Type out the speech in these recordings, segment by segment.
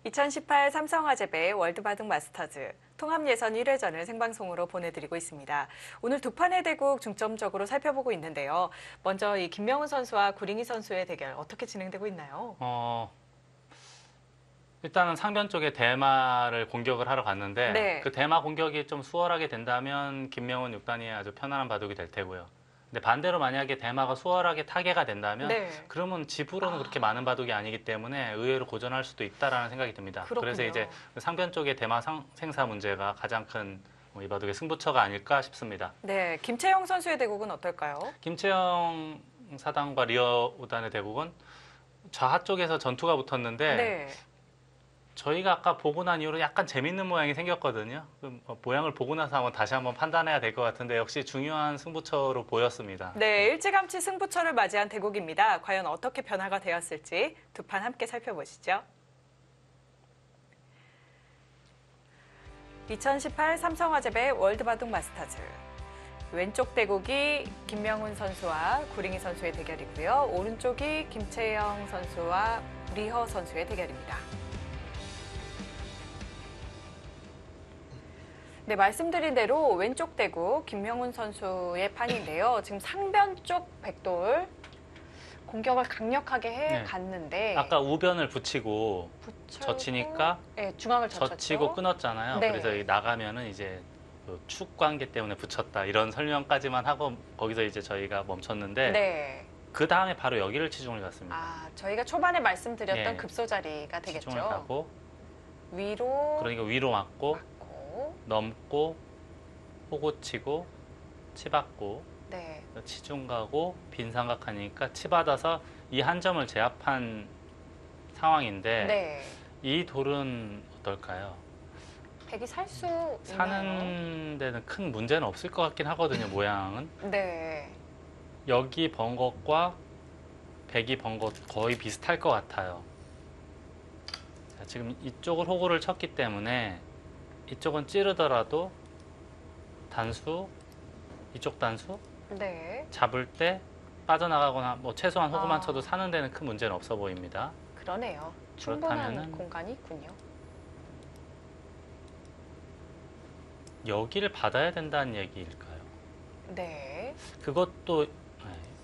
2018 삼성화재배 월드바둑 마스터즈 통합예선 1회전을 생방송으로 보내드리고 있습니다. 오늘 두 판의 대국 중점적으로 살펴보고 있는데요. 먼저 이 김명훈 선수와 구링이 선수의 대결 어떻게 진행되고 있나요? 일단은 상변 쪽에 대마를 공격을 하러 갔는데 네. 그 대마 공격이 좀 수월하게 된다면 김명훈 6단이 아주 편안한 바둑이 될 테고요. 근데 반대로 만약에 대마가 수월하게 타개가 된다면 네. 그러면 집으로는 그렇게 많은 바둑이 아니기 때문에 의외로 고전할 수도 있다라는 생각이 듭니다. 그렇군요. 그래서 이제 상변 쪽의 대마 생사 문제가 가장 큰 이 바둑의 승부처가 아닐까 싶습니다. 네, 김채영 선수의 대국은 어떨까요? 김채영 사단과 리어 5단의 대국은 좌하 쪽에서 전투가 붙었는데 네. 저희가 아까 보고 난 이후로 약간 재밌는 모양이 생겼거든요. 모양을 보고 나서 다시 한번 판단해야 될 것 같은데 역시 중요한 승부처로 보였습니다. 네, 일찌감치 승부처를 맞이한 대국입니다. 과연 어떻게 변화가 되었을지 두 판 함께 살펴보시죠. 2018 삼성화재배 월드바둑 마스터즈 왼쪽 대국이 김명훈 선수와 구링이 선수의 대결이고요. 오른쪽이 김채영 선수와 리허 선수의 대결입니다. 네, 말씀드린 대로 왼쪽 대국 김명훈 선수의 판인데요. 지금 상변 쪽 백돌 공격을 강력하게 해갔는데 아까 우변을 붙이고 젖히니까 네, 중앙을 젖혔죠. 젖히고 끊었잖아요. 네. 그래서 나가면은 이제 축 관계 때문에 붙였다 이런 설명까지만 하고 거기서 이제 저희가 멈췄는데 네. 그 다음에 바로 여기를 치중을 갔습니다. 아, 저희가 초반에 말씀드렸던 예. 급소 자리가 되겠죠. 치중을 가고 위로 그러니까 위로 맞고 맞고, 넘고 호구 치고 치받고 네, 치중 가고 빈 삼각하니까 치받아서 이 한 점을 제압한 상황인데 네. 이 돌은 어떨까요? 백이 살 수 있나요? 사는 데는 큰 문제는 없을 것 같긴 하거든요, 모양은. 네, 여기 번 것과 백이 번 것 거의 비슷할 것 같아요. 자, 지금 이쪽을 호구를 쳤기 때문에 이쪽은 찌르더라도 단수, 이쪽 단수 네. 잡을 때 빠져나가거나 뭐 최소한 호구만 아. 쳐도 사는 데는 큰 문제는 없어 보입니다. 그러네요. 충분한 그렇다면은- 공간이 있군요. 여기를 받아야 된다는 얘기일까요? 네, 그것도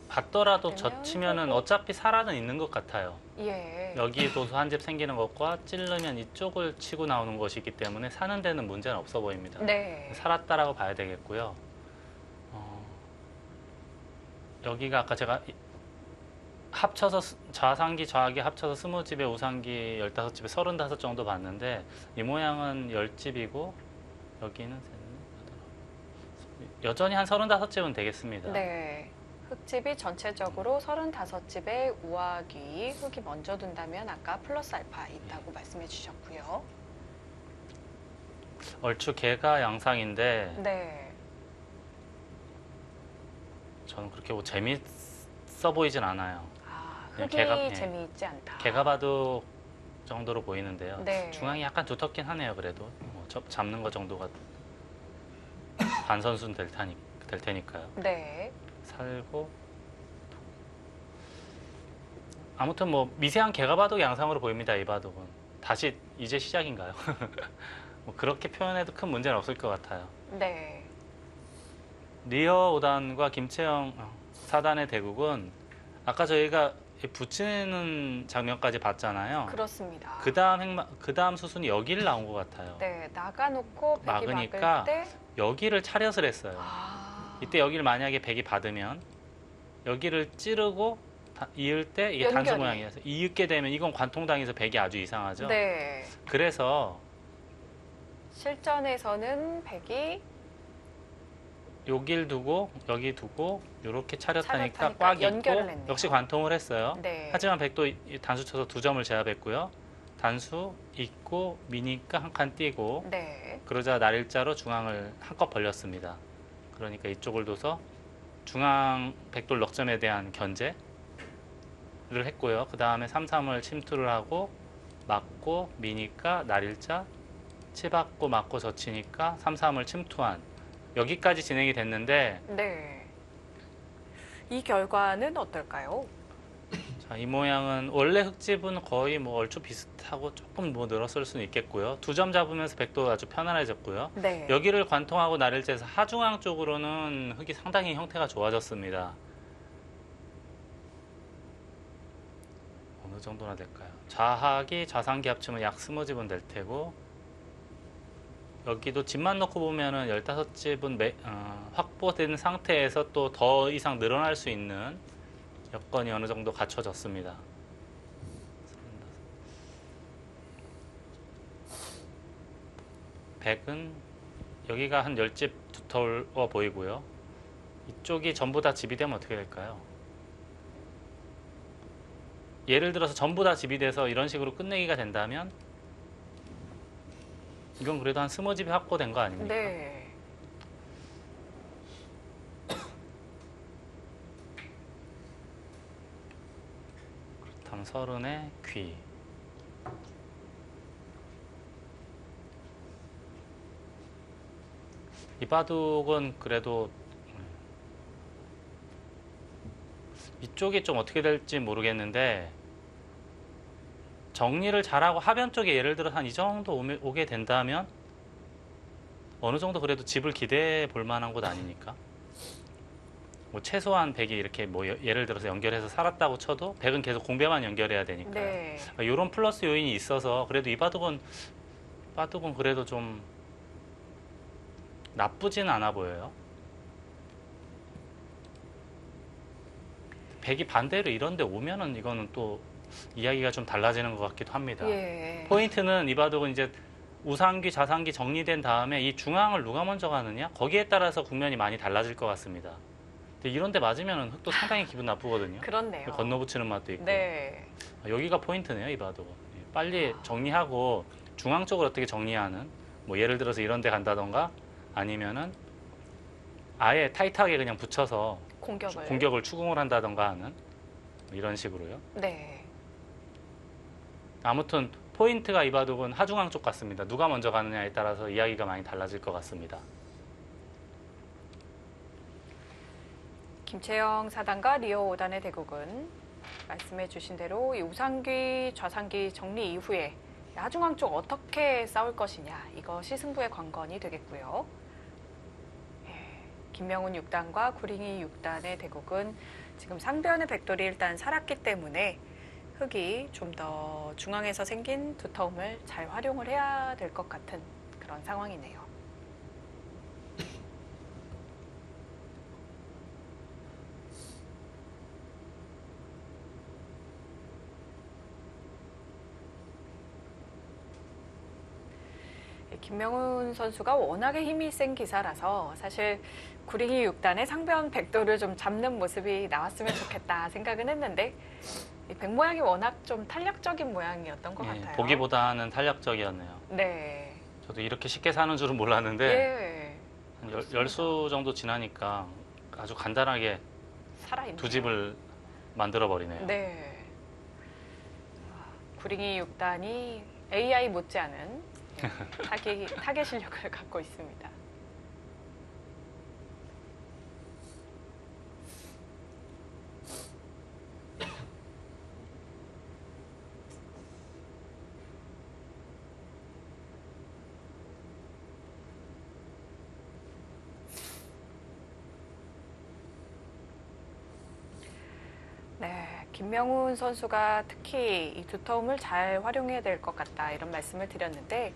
받더라도 그러면 젖히면은 호구. 어차피 살아는 있는 것 같아요. 예. 여기 도수 한 집 생기는 것과 찌르면 이쪽을 치고 나오는 것이기 때문에 사는 데는 문제는 없어 보입니다. 네, 살았다라고 봐야 되겠고요. 여기가 아까 제가 합쳐서 좌상기 좌하기 합쳐서 20집에 우상기 15집에 35 정도 봤는데 이 모양은 10집이고 여기는 여전히 한 35집은 되겠습니다. 네. 흙집이 전체적으로 35집에 우아기 흙이 먼저 둔다면 아까 플러스 알파 있다고 말씀해 주셨고요. 얼추 개가 양상인데 네, 저는 그렇게 뭐 재밌어 보이진 않아요. 아, 그냥 흙이 개가- 예. 재미있지 않다. 개가 봐도 정도로 보이는데요. 네. 중앙이 약간 두텁긴 하네요. 그래도 뭐 잡는 거 정도가 반선수는 될 테니까요. 네, 살고 아무튼 뭐 미세한 개가 바둑 양상으로 보입니다. 이 바둑은 다시 이제 시작인가요? 뭐 그렇게 표현해도 큰 문제는 없을 것 같아요. 네, 리어 5단과 김채영 4단의 대국은 아까 저희가 붙이는 장면까지 봤잖아요. 그렇습니다. 그 다음 수순이 여기를 나온 것 같아요. 네, 나가놓고 백이 막으니까 막을 때 여기를 차렷을 했어요. 아, 이때 여기를 만약에 백이 받으면 여기를 찌르고 이을 때 이게 단수 연결이. 모양이어서 이을게 되면 이건 관통당해서 백이 아주 이상하죠. 네, 그래서 실전에서는 백이 여길 두고 여기 두고 이렇게 차렷하니까 차렷하니까 꽉 연결을 있고 했네요. 역시 관통을 했어요. 네, 하지만 백도 단수 쳐서 2점을 제압했고요. 단수 있고 미니까 한 칸 띄고 네, 그러자 날일자로 중앙을 한껏 벌렸습니다. 그러니까 이쪽을 둬서 중앙 백돌 넉점에 대한 견제를 했고요. 그 다음에 3-3을 침투를 하고 맞고 미니까 날일자 치받고 맞고 젖히니까 3-3을 침투한 여기까지 진행이 됐는데 네. 이 결과는 어떨까요? 자, 이 모양은 원래 흙집은 거의 뭐 얼추 비슷하고 조금 뭐 늘었을 수는 있겠고요. 2점 잡으면서 백도 아주 편안해졌고요. 네. 여기를 관통하고 나를지에서 하중앙 쪽으로는 흙이 상당히 형태가 좋아졌습니다. 어느 정도나 될까요? 좌하기, 좌상기 합치면 약 20집은 될 테고, 여기도 집만 넣고 보면은 15집은 확보된 상태에서 또 더 이상 늘어날 수 있는 여건이 어느 정도 갖춰졌습니다. 100은 여기가 한 10집 두터워 보이고요. 이쪽이 전부 다 집이 되면 어떻게 될까요? 예를 들어서 전부 다 집이 돼서 이런 식으로 끝내기가 된다면 이건 그래도 한 20집이 확보된 거 아닙니까? 네. 그렇다면 30의 귀. 이 바둑은 그래도 이쪽이 좀 어떻게 될지 모르겠는데 정리를 잘하고 하변 쪽에 예를 들어 한 이 정도 오게 된다면 어느 정도 그래도 집을 기대해 볼 만한 곳 아닙니까? 뭐 최소한 100이 이렇게 뭐 예를 들어서 연결해서 살았다고 쳐도 100은 계속 공배만 연결해야 되니까요. 네. 이런 플러스 요인이 있어서 그래도 이 바둑은 그래도 좀 나쁘진 않아 보여요. 100이 반대로 이런 데 오면은 이거는 또 이야기가 좀 달라지는 것 같기도 합니다. 예. 포인트는 이 바둑은 이제 우상기, 좌상기 정리된 다음에 이 중앙을 누가 먼저 가느냐? 거기에 따라서 국면이 많이 달라질 것 같습니다. 근데 이런 데 맞으면 흙도 상당히 기분 나쁘거든요. 그렇네요. 건너붙이는 맛도 있고. 네. 여기가 포인트네요, 이 바둑은. 빨리 정리하고 중앙 쪽을 어떻게 정리하는, 뭐 예를 들어서 이런 데 간다던가 아니면은 아예 타이트하게 그냥 붙여서 공격을 추궁을 한다던가 하는 이런 식으로요. 네. 아무튼 포인트가 이 바둑은 하중앙 쪽 같습니다. 누가 먼저 가느냐에 따라서 이야기가 많이 달라질 것 같습니다. 김채영 사단과 리오 5단의 대국은 말씀해 주신 대로 이 우상기, 좌상기 정리 이후에 하중앙 쪽 어떻게 싸울 것이냐, 이것이 승부의 관건이 되겠고요. 김명훈 6단과 구링이 6단의 대국은 지금 상변의 백돌이 일단 살았기 때문에 흙이 좀 더 중앙에서 생긴 두터움을 잘 활용을 해야 될 것 같은 그런 상황이네요. 김명훈 선수가 워낙에 힘이 센 기사라서 사실 구링이 6단의 상변 백도를 좀 잡는 모습이 나왔으면 좋겠다 생각은 했는데 이 백 모양이 워낙 좀 탄력적인 모양이었던 것 같아요. 보기보다는 탄력적이었네요. 네. 저도 이렇게 쉽게 사는 줄은 몰랐는데 예. 한 10수 정도 지나니까 아주 간단하게 살아있네요. 두 집을 만들어 버리네요. 네. 구링이 6단이 AI 못지않은 타겟 실력을 갖고 있습니다. 네, 김명훈 선수가 특히 이 두터움을 잘 활용해야 될 것 같다 이런 말씀을 드렸는데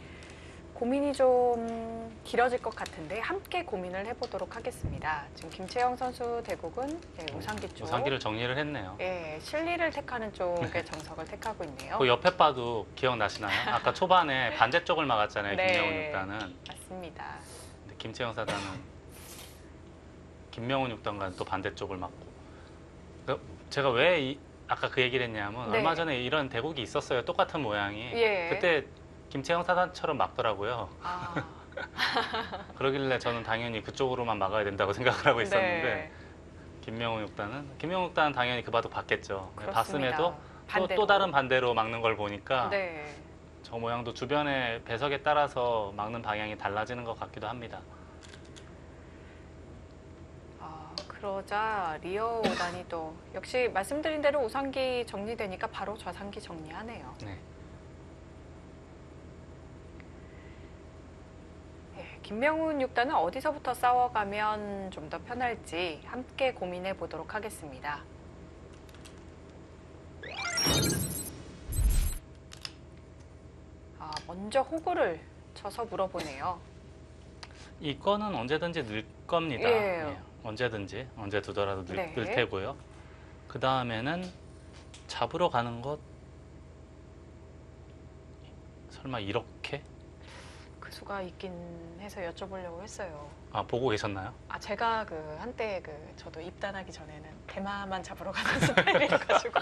고민이 좀 길어질 것 같은데 함께 고민을 해보도록 하겠습니다. 지금 김채영 선수 대국은 우상기 쪽. 우상기를 정리를 했네요. 예, 실리를 택하는 쪽의 정석을 택하고 있네요. 그 옆에 봐도 기억나시나요? 아까 초반에 반대쪽을 막았잖아요. 네. 김명훈 6단은. 맞습니다. 근데 김채영 사단은 김명훈 6단과는 또 반대쪽을 막고. 제가 왜 아까 그 얘기를 했냐면 네. 얼마 전에 이런 대국이 있었어요. 똑같은 모양이. 예. 그때 김채영 사단처럼 막더라고요. 아, 그러길래 저는 당연히 그쪽으로만 막아야 된다고 생각을 하고 있었는데 네. 김명훈 6단은 당연히 그 바둑 봤겠죠. 그렇습니다. 봤음에도 반대로. 또 다른 반대로 막는 걸 보니까 네. 저 모양도 주변의 배석에 따라서 막는 방향이 달라지는 것 같기도 합니다. 그러자 리어 5단이 또 역시 말씀드린 대로 우상기 정리되니까 바로 좌상기 정리하네요. 네. 예, 김명훈 6단은 어디서부터 싸워가면 좀 더 편할지 함께 고민해 보도록 하겠습니다. 먼저 호구를 쳐서 물어보네요. 이거는 언제든지 늘 겁니다. 예. 예, 언제든지 언제 두더라도 늘 네. 테고요. 그 다음에는 잡으러 가는 것 설마 이렇게? 그 수가 있긴 해서 여쭤보려고 했어요. 아, 보고 계셨나요? 제가 한때 저도 입단하기 전에는 대마만 잡으러 가는 스타일이어가지고.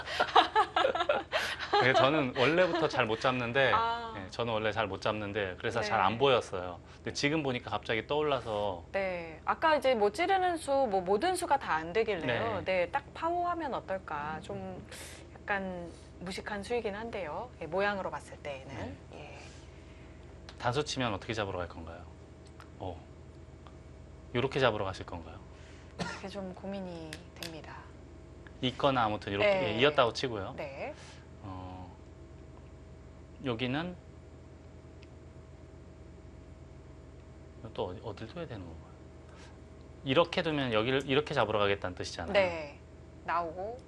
네, 저는 원래부터 잘 못 잡는데, 아. 예, 저는 원래 잘 못 잡는데 그래서 네. 잘 안 보였어요. 근데 지금 보니까 갑자기 떠올라서 네, 아까 이제 뭐 찌르는 수, 뭐 모든 수가 다 안 되길래요. 네. 네, 딱 파워하면 어떨까. 좀 약간 무식한 수이긴 한데요. 예, 모양으로 봤을 때에는. 네. 예. 단수 치면 어떻게 잡으러 갈 건가요? 이렇게 잡으러 가실 건가요? 그게 좀 고민이 됩니다. 있거나 아무튼 이렇게 네. 예, 이었다고 치고요. 네. 여기는 또 어딜 둬야 되는 건가요? 이렇게 두면 여기를 이렇게 잡으러 가겠다는 뜻이잖아요. 네. 나오고.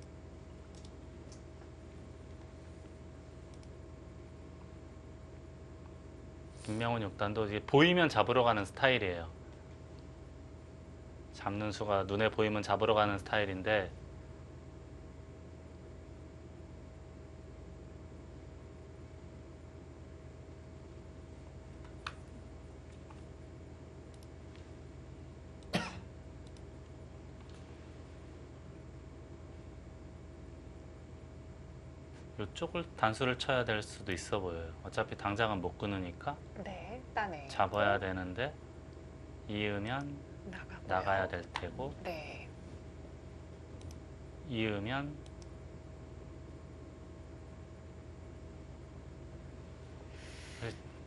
김명훈 6단도 이제 보이면 잡으러 가는 스타일이에요. 잡는 수가 눈에 보이면 잡으러 가는 스타일인데 이쪽을 단수를 쳐야 될 수도 있어 보여요. 어차피 당장은 못 끊으니까 네. 따네. 잡아야 되는데 이으면 나가고요. 나가야 될 테고 네. 이으면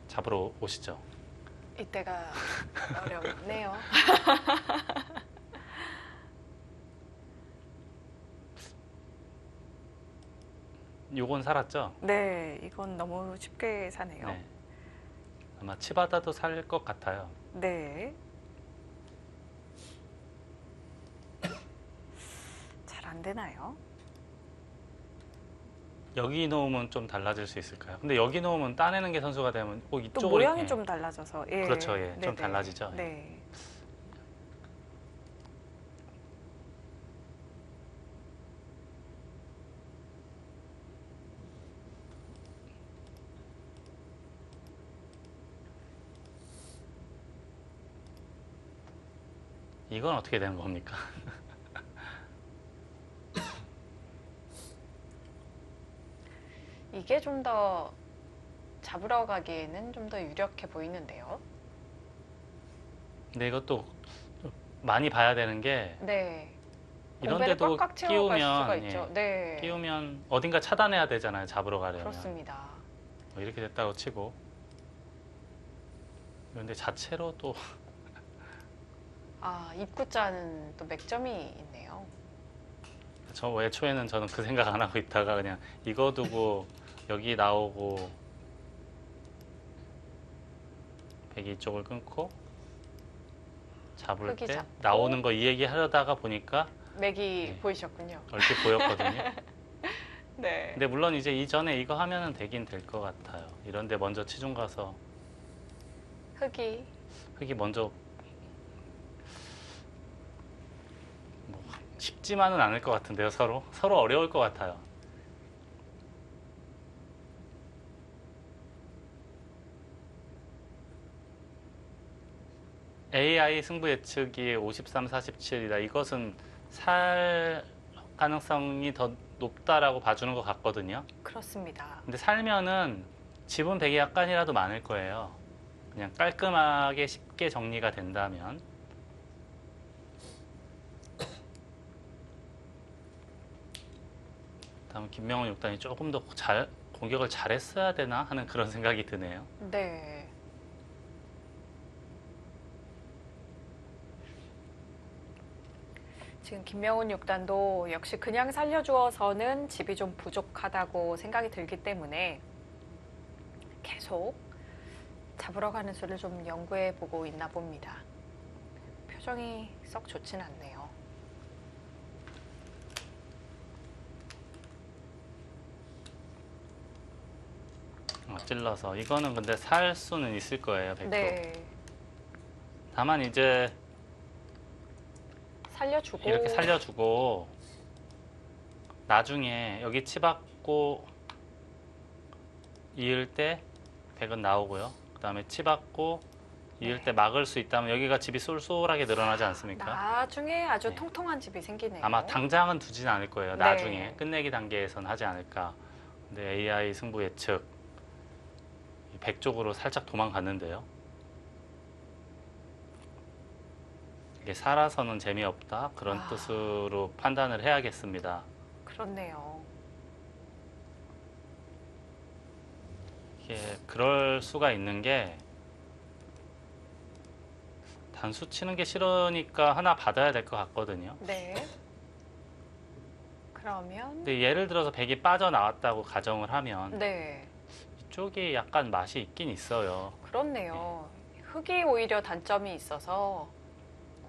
잡으러 오시죠. 이때가 어렵네요. 요건 살았죠? 네, 이건 너무 쉽게 사네요. 네. 아마 치바다도 살 것 같아요. 네. 잘 안 되나요? 여기 놓으면 좀 달라질 수 있을까요? 근데 여기 놓으면 따내는 게 선수가 되면 꼭 또 이쪽을 모양이 예. 좀 달라져서. 예. 그렇죠, 예. 좀 네네. 달라지죠, 예. 네. 이건 어떻게 되는 겁니까? 이게 좀 더 잡으러 가기에는 좀 더 유력해 보이는데요. 근데 이것도 좀 많이 봐야 되는 게 네. 이런 공배를 데도 꽉꽉 채워갈 수가 끼우면 있죠. 예, 네. 끼우면 어딘가 차단해야 되잖아요. 잡으러 가려면. 그렇습니다. 이렇게 됐다고 치고 그런데 자체로 또 입구자는 또 맥점이 있네요. 저 애초에는 저는 그 생각 안 하고 있다가 그냥 이거 두고 여기 나오고 배기 쪽을 끊고 잡을 흙이 때 잡고. 나오는 거 이 얘기 하려다가 보니까 맥이 네. 보이셨군요. 얼핏 보였거든요. 네. 근데 물론 이제 이전에 이거 하면은 되긴 될 것 같아요. 이런데 먼저 치중 가서 흙이 흙이 먼저 뭐 쉽지만은 않을 것 같은데요. 서로 어려울 것 같아요. AI 승부 예측이 53, 47이다. 이것은 살 가능성이 더 높다라고 봐주는 것 같거든요. 그렇습니다. 근데 살면은 지분 배기 약간이라도 많을 거예요. 그냥 깔끔하게 쉽게 정리가 된다면. 다음 김명훈 6단이 조금 더 공격을 잘했어야 되나 하는 그런 생각이 드네요. 네. 지금 김명훈 6단도 역시 그냥 살려주어서는 집이 좀 부족하다고 생각이 들기 때문에 계속 잡으러 가는 수를 좀 연구해 보고 있나 봅니다. 표정이 썩 좋진 않네요. 찔러서 이거는 근데 살 수는 있을 거예요, 백도. 네. 다만 이제 살려주고 이렇게 살려주고 나중에 여기 치받고 이을 때 백은 나오고요. 그 다음에 치받고 이을 네. 때 막을 수 있다면 여기가 집이 쏠쏠하게 늘어나지 않습니까? 나중에 아주 네. 통통한 집이 생기네요. 아마 당장은 두진 않을 거예요. 네. 나중에 끝내기 단계에선 하지 않을까. 근데 AI 승부 예측 이 백 쪽으로 살짝 도망갔는데요. 이게 살아서는 재미없다 그런 아. 뜻으로 판단을 해야겠습니다. 그렇네요. 이게 그럴 수가 있는 게 단수 치는 게 싫으니까 하나 받아야 될 것 같거든요. 네. 그러면 근데 예를 들어서 백이 빠져나왔다고 가정을 하면 네. 이쪽이 약간 맛이 있긴 있어요. 그렇네요. 흙이 오히려 단점이 있어서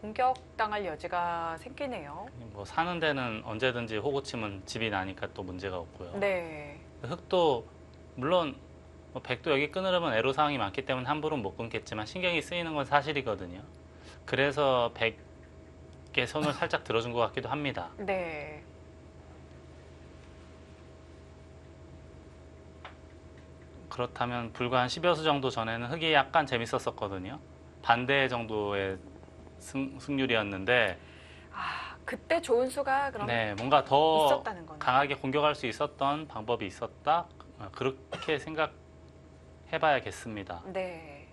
공격당할 여지가 생기네요. 뭐 사는 데는 언제든지 호구 치면 집이 나니까 또 문제가 없고요. 네. 흙도 물론 뭐 백도 여기 끊으려면 애로사항이 많기 때문에 함부로 못 끊겠지만 신경이 쓰이는 건 사실이거든요. 그래서 백의 손을 살짝 들어준 것 같기도 합니다. 네. 그렇다면 불과 한 10여 수 정도 전에는 흙이 약간 재밌었었거든요. 반대 정도의 승률이었는데 아, 그때 좋은 수가 그럼 네, 뭔가 더 있었다는 거네요. 강하게 공격할 수 있었던 방법이 있었다. 그렇게 생각해봐야겠습니다. 네.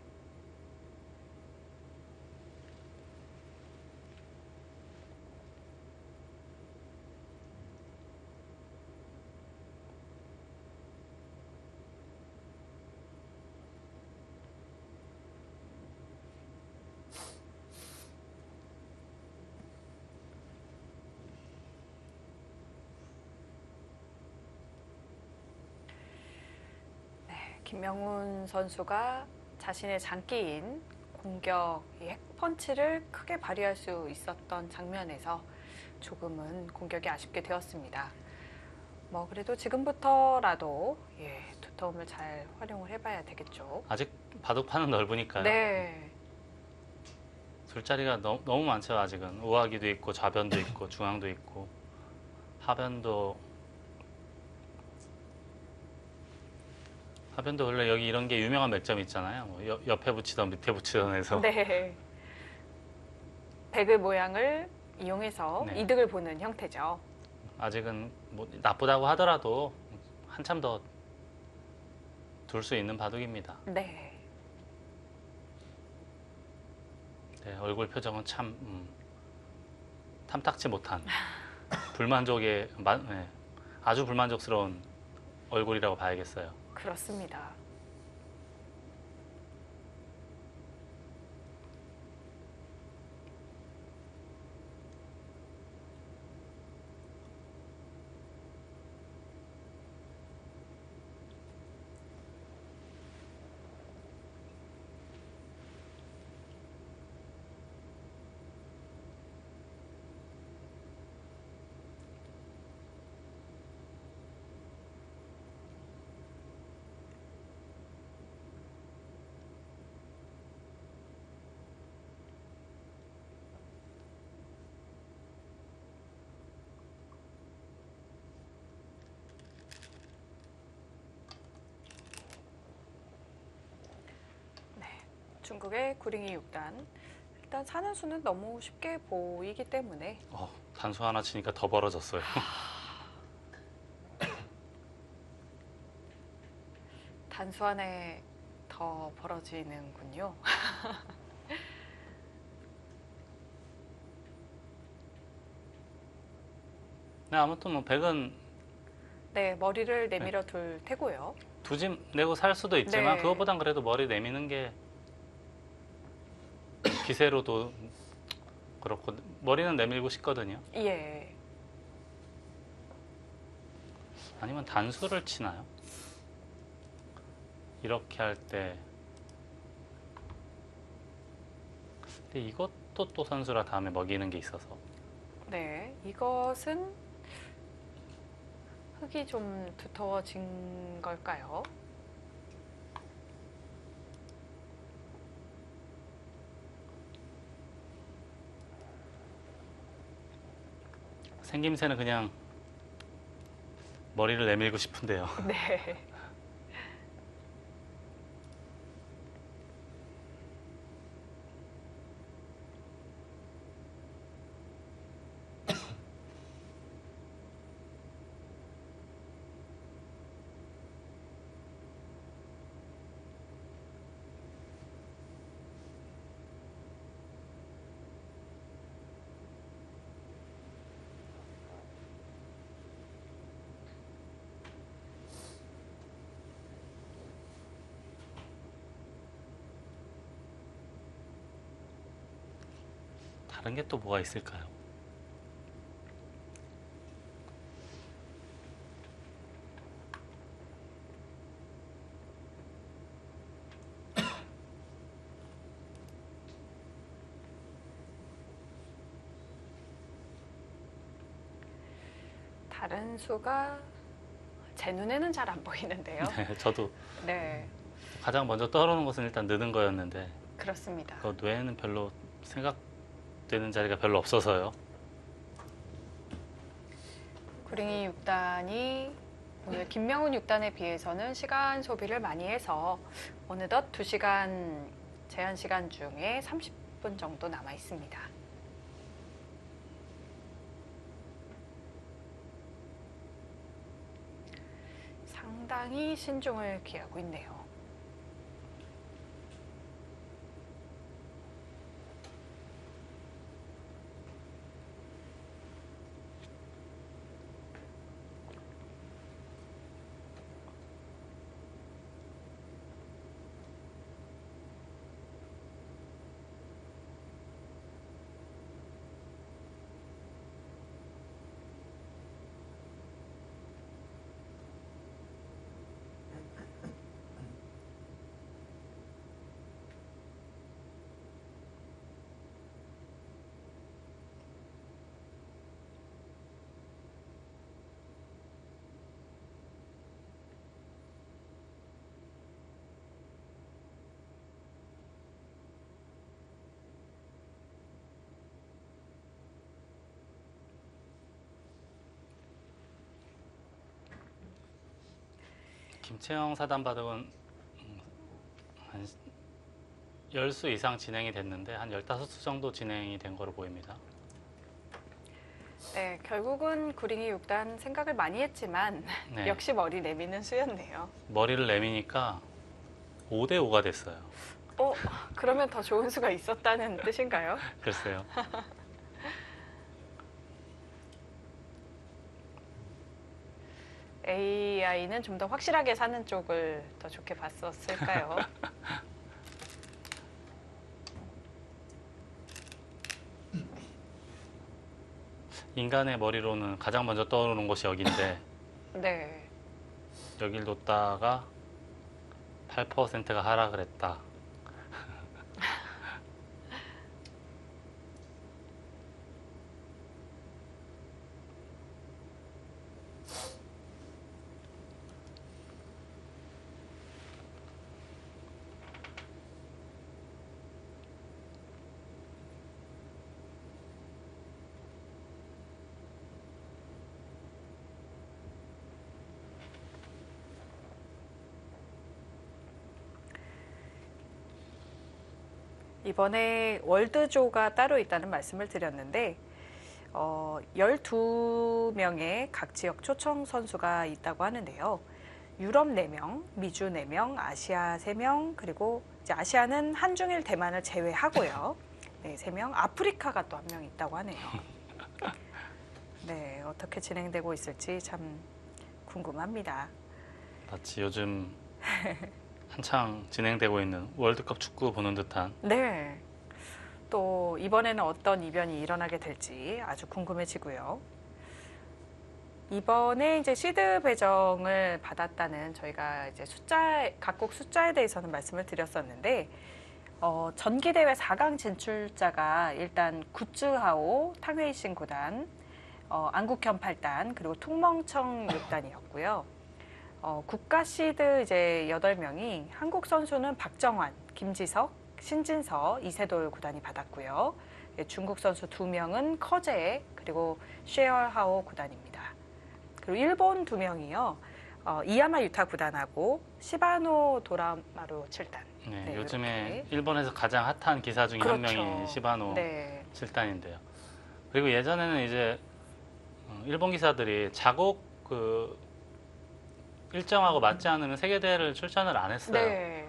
김명훈 선수가 자신의 장기인 공격, 이 핵펀치를 크게 발휘할 수 있었던 장면에서 조금은 공격이 아쉽게 되었습니다. 뭐 그래도 지금부터라도 두터움을 잘 활용을 해봐야 되겠죠. 아직 바둑판은 넓으니까요. 네, 술자리가 너무 많죠. 아직은 우하기도 있고 좌변도 있고 중앙도 있고 하변도 원래 여기 이런 게 유명한 맥점 있잖아요. 뭐 옆에 붙이던 밑에 붙이던 해서 네. 백의 모양을 이용해서 네. 이득을 보는 형태죠. 아직은 뭐 나쁘다고 하더라도 한참 더 둘 수 있는 바둑입니다. 네, 네, 얼굴 표정은 참 탐탁지 못한 불만족의 네, 아주 불만족스러운 얼굴이라고 봐야겠어요. 그렇습니다. 중국의 구링이 6단. 일단 사는 수는 너무 쉽게 보이기 때문에 단수 하나 치니까 더 벌어졌어요. 단수 안에 더 벌어지는군요. 네, 아무튼 뭐 백은 네, 머리를 내밀어 둘 테고요. 두 집 내고 살 수도 있지만 네. 그것보단 그래도 머리 내미는 게 기세로도 그렇고 머리는 내밀고 싶거든요. 예. 아니면 단수를 치나요? 이렇게 할 때. 근데 이것도 또 선수라 다음에 먹이는 게 있어서. 네. 이것은 흙이 좀 두터워진 걸까요? 생김새는 그냥 머리를 내밀고 싶은데요. 네. 다른 게 또 뭐가 있을까요? 다른 수가 제 눈에는 잘 안 보이는데요. 네, 저도 네. 가장 먼저 떠오르는 것은 일단 느는 거였는데 그렇습니다. 그 뇌에는 별로 생각되는 자리가 별로 없어서요. 구링이 6단이 오늘 김명훈 6단에 비해서는 시간 소비를 많이 해서 어느덧 2시간 제한 시간 중에 30분 정도 남아 있습니다. 상당히 신중을 기하고 있네요. 김채영 사단바둑은 한 10수 이상 진행이 됐는데 한 15수 정도 진행이 된 거로 보입니다. 네, 결국은 구링이 6단 생각을 많이 했지만 네. 역시 머리 내미는 수였네요. 머리를 내미니까 5대 5가 됐어요. 그러면 더 좋은 수가 있었다는 뜻인가요? 글쎄요. AI는 좀 더 확실하게 사는 쪽을 더 좋게 봤었을까요? 인간의 머리로는 가장 먼저 떠오르는 곳이 여기인데 네. 여길 뒀다가 8%가 하락을 했다. 이번에 월드조가 따로 있다는 말씀을 드렸는데 12명의 각 지역 초청 선수가 있다고 하는데요. 유럽 4명, 미주 4명, 아시아 3명, 그리고 이제 아시아는 한중일 대만을 제외하고요. 네, 3명, 아프리카가 또 1명 있다고 하네요. 네, 어떻게 진행되고 있을지 참 궁금합니다. 마치 요즘 한창 진행되고 있는 월드컵 축구 보는 듯한. 네, 또 이번에는 어떤 이변이 일어나게 될지 아주 궁금해지고요. 이번에 이제 시드 배정을 받았다는 저희가 이제 각국 숫자에 대해서는 말씀을 드렸었는데, 전기대회 4강 진출자가 일단 굿즈하오 탕웨이신 구단, 안국현 8단, 그리고 퉁멍청 6단이었고요. 국가 시드 이제 8명이 한국 선수는 박정환, 김지석, 신진서, 이세돌 구단이 받았고요. 중국 선수 2명은 커제, 그리고 쉐얼하오 구단입니다. 그리고 일본 2명이요. 이야마 유타 구단하고 시바노 도라마루 7단. 네, 네, 요즘에 이렇게. 일본에서 가장 핫한 기사 중에 한 그렇죠. 명이 시바노 네. 7단인데요. 그리고 예전에는 이제 일본 기사들이 자국 일정하고 맞지 않으면 세계대회를 출전을 안 했어요. 네.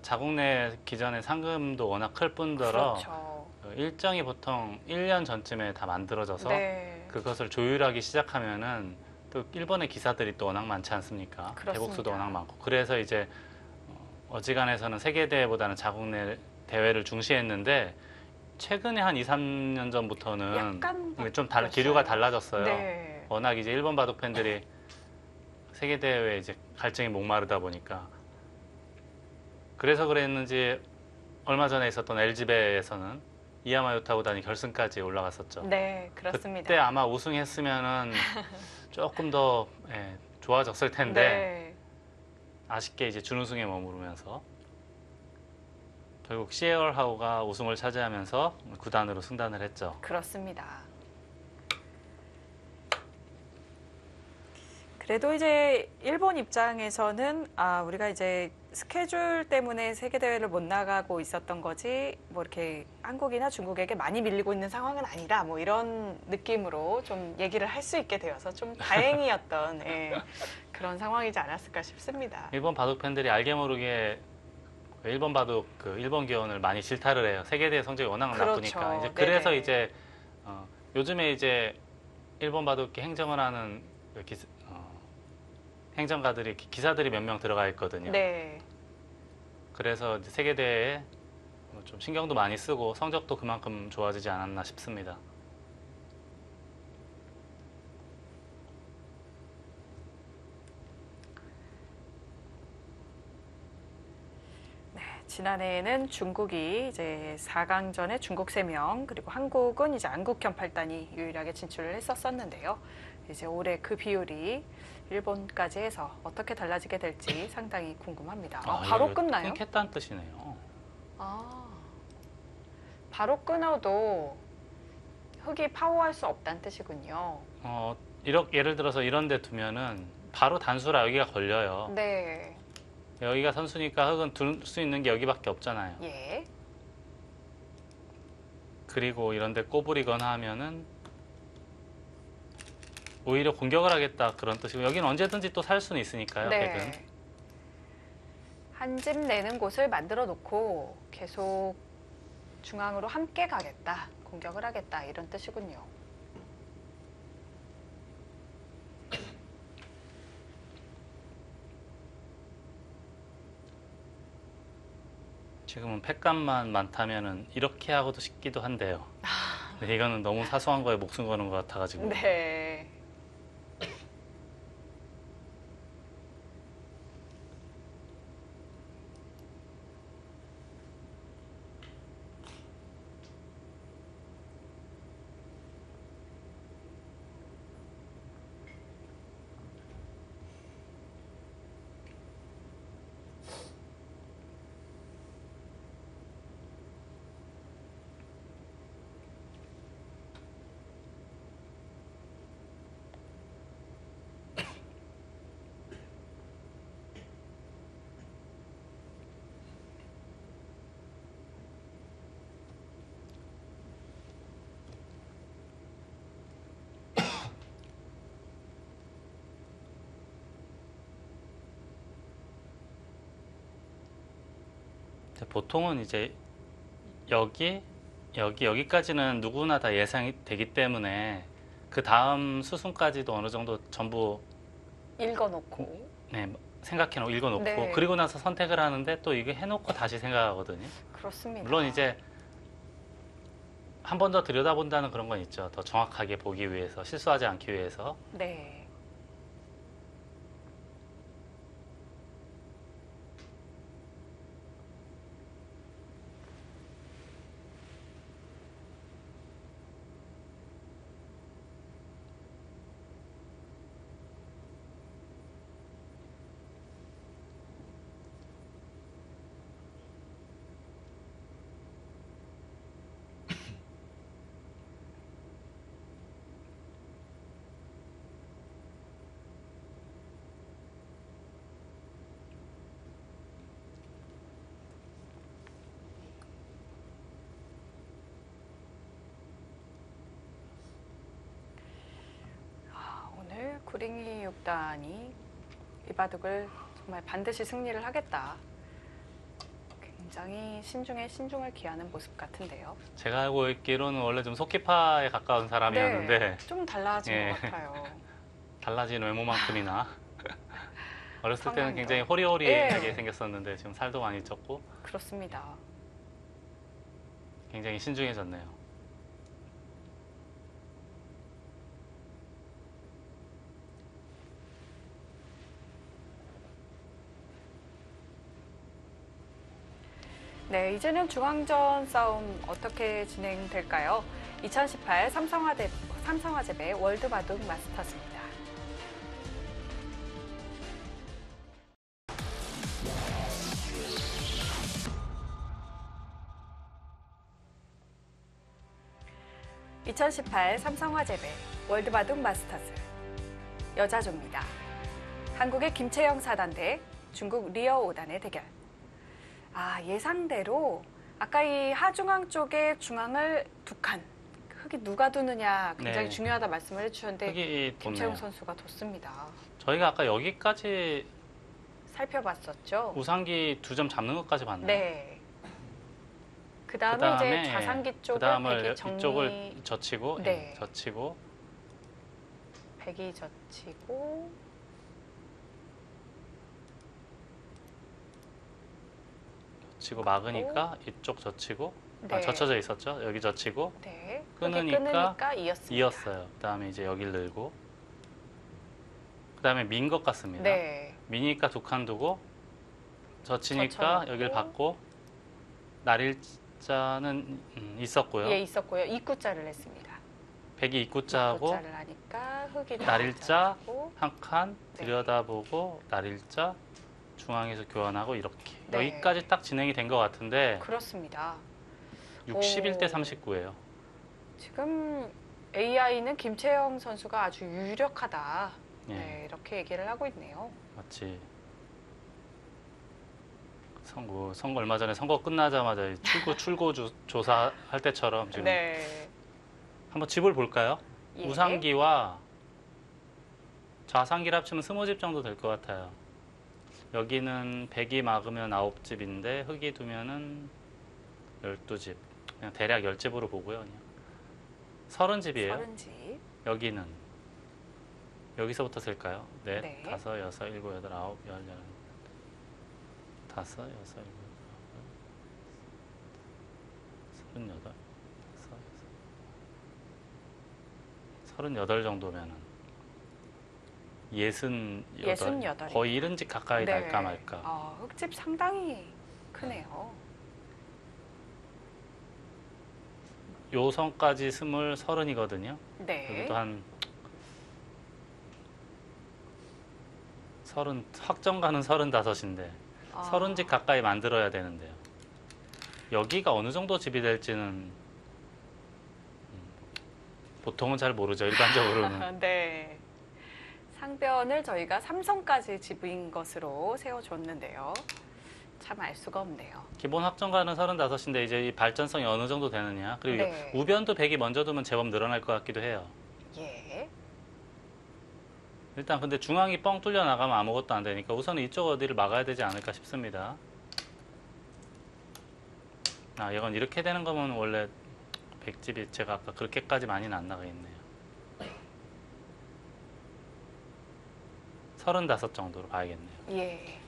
자국 내 기존의 상금도 워낙 클 뿐더러 그렇죠. 일정이 보통 1년 전쯤에 다 만들어져서 네. 그것을 조율하기 시작하면은 또 일본의 기사들이 또 워낙 많지 않습니까? 그렇습니다. 대국수도 워낙 많고 그래서 이제 어지간해서는 세계대회보다는 자국 내 대회를 중시했는데 최근에 한 2, 3년 전부터는 약간 좀 바뀌었어요. 기류가 달라졌어요. 네. 워낙 이제 일본 바둑 팬들이 세계대회에 이제 갈증이 목마르다 보니까 그래서 그랬는지 얼마 전에 있었던 LG배에서는 이야마 요타 구단이 결승까지 올라갔었죠. 네, 그렇습니다. 그때 아마 우승했으면은 조금 더 좋아졌을 텐데 네. 아쉽게 이제 준우승에 머무르면서 결국 시에얼하우가 우승을 차지하면서 구단으로 승단을 했죠. 그렇습니다. 그래도 이제 일본 입장에서는 우리가 이제 스케줄 때문에 세계대회를 못 나가고 있었던 거지 뭐 이렇게 한국이나 중국에게 많이 밀리고 있는 상황은 아니다 뭐 이런 느낌으로 좀 얘기를 할 수 있게 되어서 좀 다행이었던 그런 상황이지 않았을까 싶습니다. 일본 바둑 팬들이 알게 모르게 일본 바둑 일본 기원을 많이 질타를 해요. 세계대회 성적이 워낙 그렇죠. 나쁘니까 이제 그래서 네네. 이제 요즘에 이제 일본 바둑기 행정을 하는 행정가들이 기사들이 몇 명 들어가 있거든요. 네. 그래서 이제 세계대회에 좀 신경도 많이 쓰고 성적도 그만큼 좋아지지 않았나 싶습니다. 지난해에는 중국이 이제 4강전에 중국 3명, 그리고 한국은 이제 안국현 8단이 유일하게 진출을 했었었는데요. 이제 올해 그 비율이 일본까지 해서 어떻게 달라지게 될지 상당히 궁금합니다. 바로 이거 끝나요? 끊겠다는 뜻이네요. 바로 끊어도 흑이 파워할 수 없다는 뜻이군요. 예를 들어서 이런 데 두면은 바로 단수라 여기가 걸려요. 네. 여기가 선수니까 흑은 둘 수 있는 게 여기밖에 없잖아요. 예. 그리고 이런 데 꼬부리거나 하면은 오히려 공격을 하겠다 그런 뜻이고 여기는 언제든지 또 살 수는 있으니까요. 백은. 네. 한 집 내는 곳을 만들어 놓고 계속 중앙으로 함께 가겠다, 공격을 하겠다 이런 뜻이군요. 지금은 팩감만 많다면은 이렇게 하고도 싶기도 한데요. 근데 이거는 너무 사소한 거에 목숨 거는 것 같아가지고. 네. 보통은 이제 여기까지는 누구나 다 예상이 되기 때문에 그 다음 수순까지도 어느 정도 전부 읽어놓고. 생각해놓고 읽어놓고 네. 그리고 나서 선택을 하는데 또 이게 해놓고 다시 생각하거든요. 그렇습니다. 물론 이제 한 번 더 들여다본다는 그런 건 있죠. 더 정확하게 보기 위해서, 실수하지 않기 위해서. 네. 오늘 구링이 6단이 이 바둑을 정말 반드시 승리를 하겠다. 굉장히 신중에 신중을 기하는 모습 같은데요. 제가 알고 있기로는 원래 좀 속기파에 가까운 사람이었는데 네, 좀 달라진 예. 것 같아요. 달라진 외모만큼이나 어렸을 때는 성향도. 굉장히 호리호리하게 예. 생겼었는데 지금 살도 많이 쪘고 그렇습니다. 굉장히 신중해졌네요. 네, 이제는 중앙전 싸움 어떻게 진행될까요? 2018 삼성화재배 월드바둑 마스터즈입니다. (2018) 삼성화재배 월드바둑 마스터즈 여자조입니다. 한국의 김채영 4단 대 중국 리어 5단의 대결. 예상대로 아까 이 하중앙 쪽에 중앙을 두 칸, 흙이 누가 두느냐 굉장히 네. 중요하다 말씀을 해주셨는데 흙이 김채용 돋네요. 선수가 뒀습니다. 저희가 아까 여기까지 살펴봤었죠. 우상기 2점 잡는 것까지 봤나요? 네. 그 다음에 그다음에 이제 좌상기 그 쪽을 다음을 백이 정리, 이쪽을 젖히고 네. 젖히고 백이 젖히고 젖히고 막으니까 이쪽 젖히고 네. 젖혀져 있었죠. 여기 젖히고 네. 끊으니까 이었습니다. 이었어요. 그 다음에 이제 여기를 늘고 그 다음에 민 것 같습니다. 네. 미니까 2칸 두고 젖히니까 젖혀놓고. 여기를 받고 날일자는 있었고요. 예, 있었고요. 입구자를 했습니다. 백이 입구자하고 입구자를 하니까 흙이 날일자 나오고. 한 칸 네. 들여다보고 날일자 중앙에서 교환하고 이렇게 네. 여기까지 딱 진행이 된 것 같은데 그렇습니다. 61대 오. 39예요. 지금 AI는 김채영 선수가 아주 유력하다. 예. 네, 이렇게 얘기를 하고 있네요. 마치 선거 얼마 전에 선거 끝나자마자 출구 조사할 때처럼 지금 네. 한번 집을 볼까요? 예. 우상기와 좌상기를 합치면 20집 정도 될 것 같아요. 여기는 백이 막으면 9집인데 흙이 두면은 12집. 그냥 대략 10집으로 보고요. 그냥 30집이에요. 30집. 여기는 여기서부터 셀까요? 넷, 네. 다섯, 여섯, 일곱, 여덟, 아홉, 열, 열한, 다섯, 여섯, 일곱, 여덟, 38, 다섯, 여섯, 38 정도면은 68, 68. 거의 70집 가까이 네. 날까 말까. 흙집 상당히 크네요. 요 선까지 스물 30이거든요. 네. 여기도 한 30, 확정가는 35인데 30집 가까이 만들어야 되는데요. 여기가 어느 정도 집이 될지는 보통은 잘 모르죠. 일반적으로는. 네. 상변을 저희가 삼성까지 집인 것으로 세워줬는데요. 참 알 수가 없네요. 기본 확정가는 35인데 이제 이 발전성이 어느 정도 되느냐. 그리고 네. 우변도 100이 먼저 두면 제법 늘어날 것 같기도 해요. 예. 일단 근데 중앙이 뻥 뚫려 나가면 아무것도 안 되니까 우선은 이쪽 어디를 막아야 되지 않을까 싶습니다. 이건 이렇게 되는 거면 원래 100집이 제가 아까 그렇게까지 많이는 안 나가겠네요. 35 정도로 봐야겠네요. 예.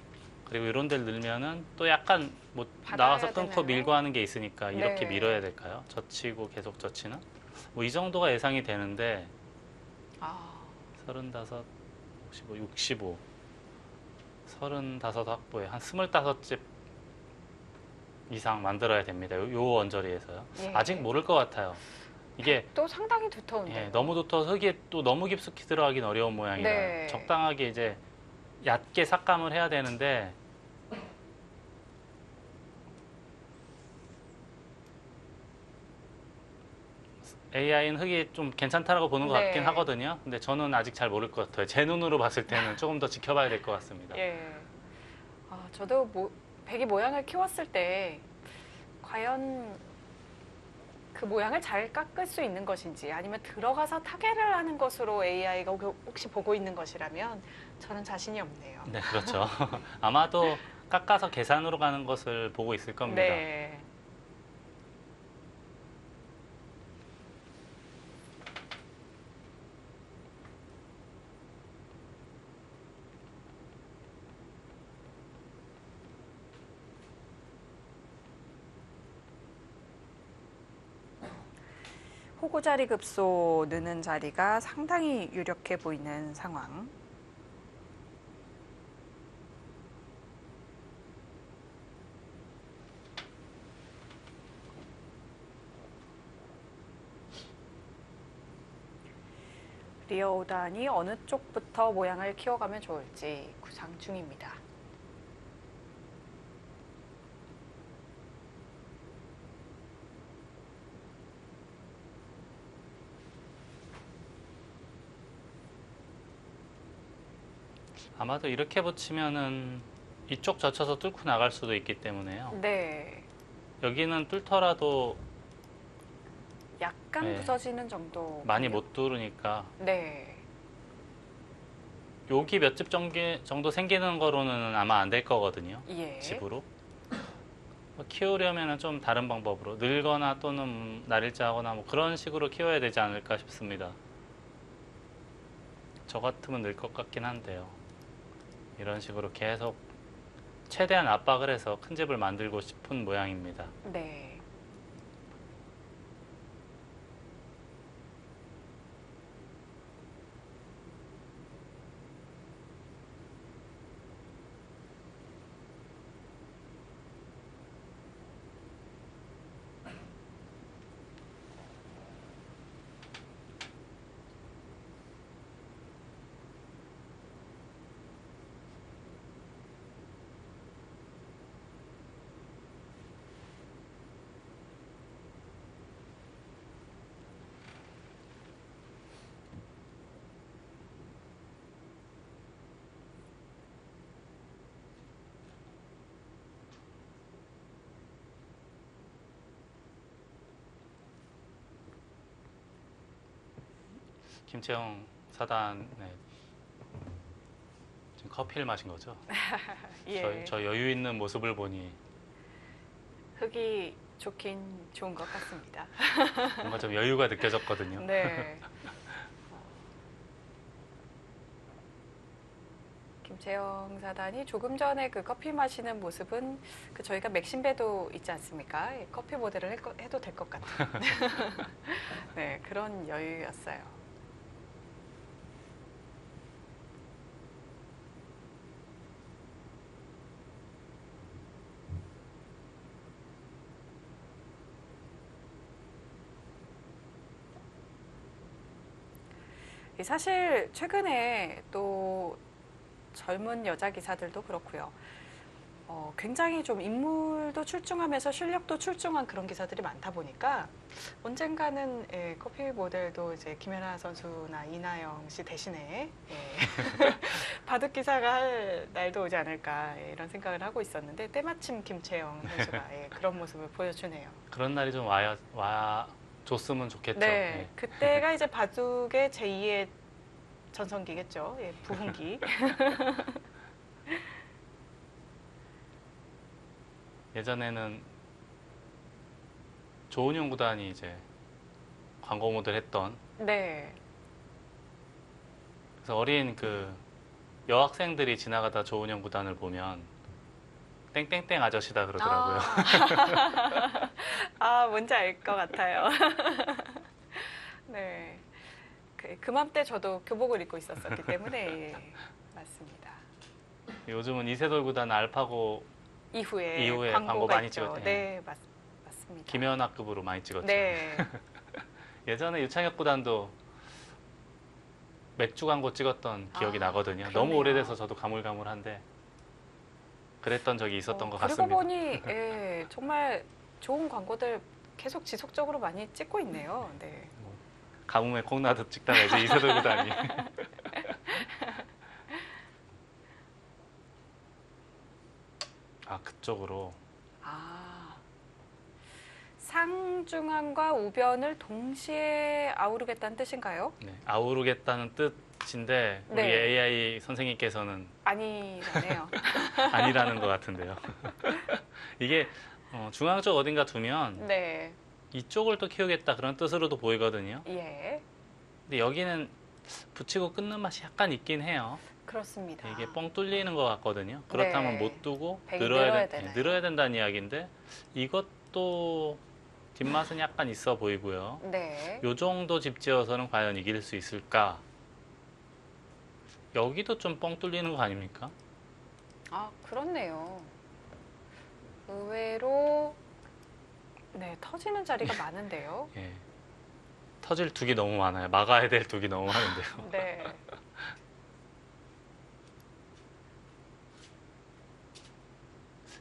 그리고 이런 데를 넣으면은 또 약간 뭐 받아야 나와서 끊고 되나요? 밀고 하는 게 있으니까 이렇게 네. 밀어야 될까요? 젖히고 계속 젖히는? 뭐 이 정도가 예상이 되는데 아, 35, 65, 65, 35 확보에 한 25집 이상 만들어야 됩니다. 요 원저리에서요. 예. 아직 모를 것 같아요. 이게 또 상당히 두터운데요. 예, 너무 두터워서 흙이 또 너무 깊숙이 들어가긴 어려운 모양이라 네. 적당하게 이제 얕게 삭감을 해야 되는데 AI는 흙이 좀 괜찮다라고 보는 것 네. 같긴 하거든요. 근데 저는 아직 잘 모를 것 같아요. 제 눈으로 봤을 때는 조금 더 지켜봐야 될 것 같습니다. 예. 저도 배기 모양을 키웠을 때 과연 그 모양을 잘 깎을 수 있는 것인지 아니면 들어가서 타개를 하는 것으로 AI가 혹시 보고 있는 것이라면 저는 자신이 없네요. 네, 그렇죠. 아마도 깎아서 계산으로 가는 것을 보고 있을 겁니다. 네. 호구자리 급소 느는 자리가 상당히 유력해 보이는 상황. 리어 5단이 어느 쪽부터 모양을 키워가면 좋을지 구상 중입니다. 아마도 이렇게 붙이면은 이쪽 젖혀서 뚫고 나갈 수도 있기 때문에요. 네. 여기는 뚫더라도 약간 네. 부서지는 정도. 많이 못 뚫으니까 네. 여기 몇 집 정도 생기는 거로는 아마 안 될 거거든요. 예. 집으로. 키우려면 좀 다른 방법으로 늘거나 또는 날일자 하거나 뭐 그런 식으로 키워야 되지 않을까 싶습니다. 저 같으면 늘 것 같긴 한데요. 이런 식으로 계속 최대한 압박을 해서 큰 집을 만들고 싶은 모양입니다. 네. 김채영 사단 지금 커피를 마신 거죠? 예. 저 여유 있는 모습을 보니 흙이 좋긴 좋은 것 같습니다. 뭔가 좀 여유가 느껴졌거든요. 네. 김채영 사단이 조금 전에 그 커피 마시는 모습은 그 저희가 맥심배도 있지 않습니까? 예, 커피 모델을 해도 될 것 같은 네, 그런 여유였어요. 사실 최근에 또 젊은 여자 기사들도 그렇고요. 굉장히 좀 인물도 출중하면서 실력도 출중한 그런 기사들이 많다 보니까 언젠가는 예, 커피 모델도 이제 김연아 선수나 이나영 씨 대신에 예, 바둑 기사가 할 날도 오지 않을까 예, 이런 생각을 하고 있었는데 때마침 김채영 선수가 예, 그런 모습을 보여주네요. 그런 날이 좀 줬으면 좋겠죠. 네, 네. 그때가 이제 바둑의 제2의 전성기겠죠. 예, 부흥기. 예전에는 조은영 구단이 이제 광고 모델 했던 네, 그래서 어린 그 여학생들이 지나가다 조은영 구단을 보면 땡땡땡 아저씨다 그러더라고요. 뭔지 알 것 같아요. 네. 그맘때 저도 교복을 입고 있었었기 때문에 예, 맞습니다. 요즘은 이세돌 구단 알파고 이후에 광고 광고가 많이 있죠. 찍었죠. 네, 맞습니다. 김연아급으로 많이 찍었죠. 네, 예전에 유창혁 구단도 맥주 광고 찍었던 기억이 나거든요. 너무 그러네요. 오래돼서 저도 가물가물한데 그랬던 적이 있었던 것 그리고 같습니다. 보니 예, 정말 좋은 광고들 계속 지속적으로 많이 찍고 있네요. 네. 가뭄에 콩나듯 찍다가 이제 이세돌 구단이 그쪽으로 상중앙과 우변을 동시에 아우르겠다는 뜻인가요? 네, 아우르겠다는 뜻인데 우리 네. AI 선생님께서는 아니라네요. 아니라는 것 같은데요. 이게 중앙 쪽 어딘가 두면 네, 이쪽을 또 키우겠다 그런 뜻으로도 보이거든요. 예, 근데 여기는 붙이고 끊는 맛이 약간 있긴 해요. 그렇습니다. 이게 뻥 뚫리는 것 같거든요. 그렇다면 네. 못 두고 백이 늘어야 되나요? 늘어야 된다는 이야기인데 이것도 뒷맛은 약간 있어 보이고요. 네, 요 정도 집 지어서는 과연 이길 수 있을까? 여기도 좀 뻥 뚫리는 거 아닙니까? 그렇네요. 의외로 네, 터지는 자리가 많은데요. 예. 터질 둑이 너무 많아요. 막아야 될 둑이 너무 많은데요. 네.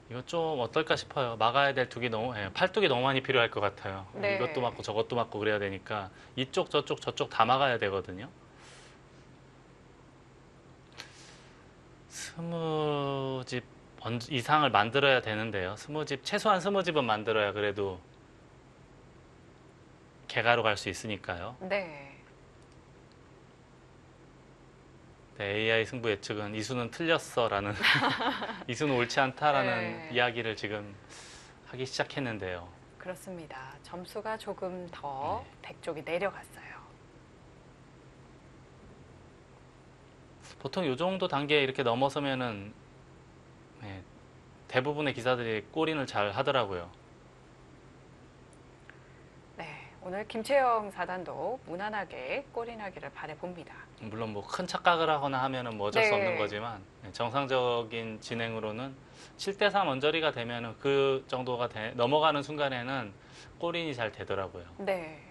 이거 좀 어떨까 싶어요. 막아야 될 둑이 너무, 팔뚝이 너무 많이 필요할 것 같아요. 네. 이것도 맞고 저것도 맞고 그래야 되니까 이쪽 저쪽 다 막아야 되거든요. 20집 이상을 만들어야 되는데요. 20집, 최소한 20집은 만들어야 그래도 개가로 갈 수 있으니까요. 네. 네, AI 승부 예측은 이수는 틀렸어라는 이수는 옳지 않다라는 네. 이야기를 지금 하기 시작했는데요. 그렇습니다. 점수가 조금 더 백쪽이 내려갔어요. 보통 이 정도 단계에 이렇게 넘어서면은 대부분의 기사들이 골인을 잘 하더라고요. 네, 오늘 김채영 사단도 무난하게 골인하기를 바라봅니다. 물론 뭐 큰 착각을 하거나 하면은 뭐 어쩔 수 네. 없는 거지만 정상적인 진행으로는 7대3 언저리가 되면은 그 정도가 넘어가는 순간에는 골인이 잘 되더라고요. 네.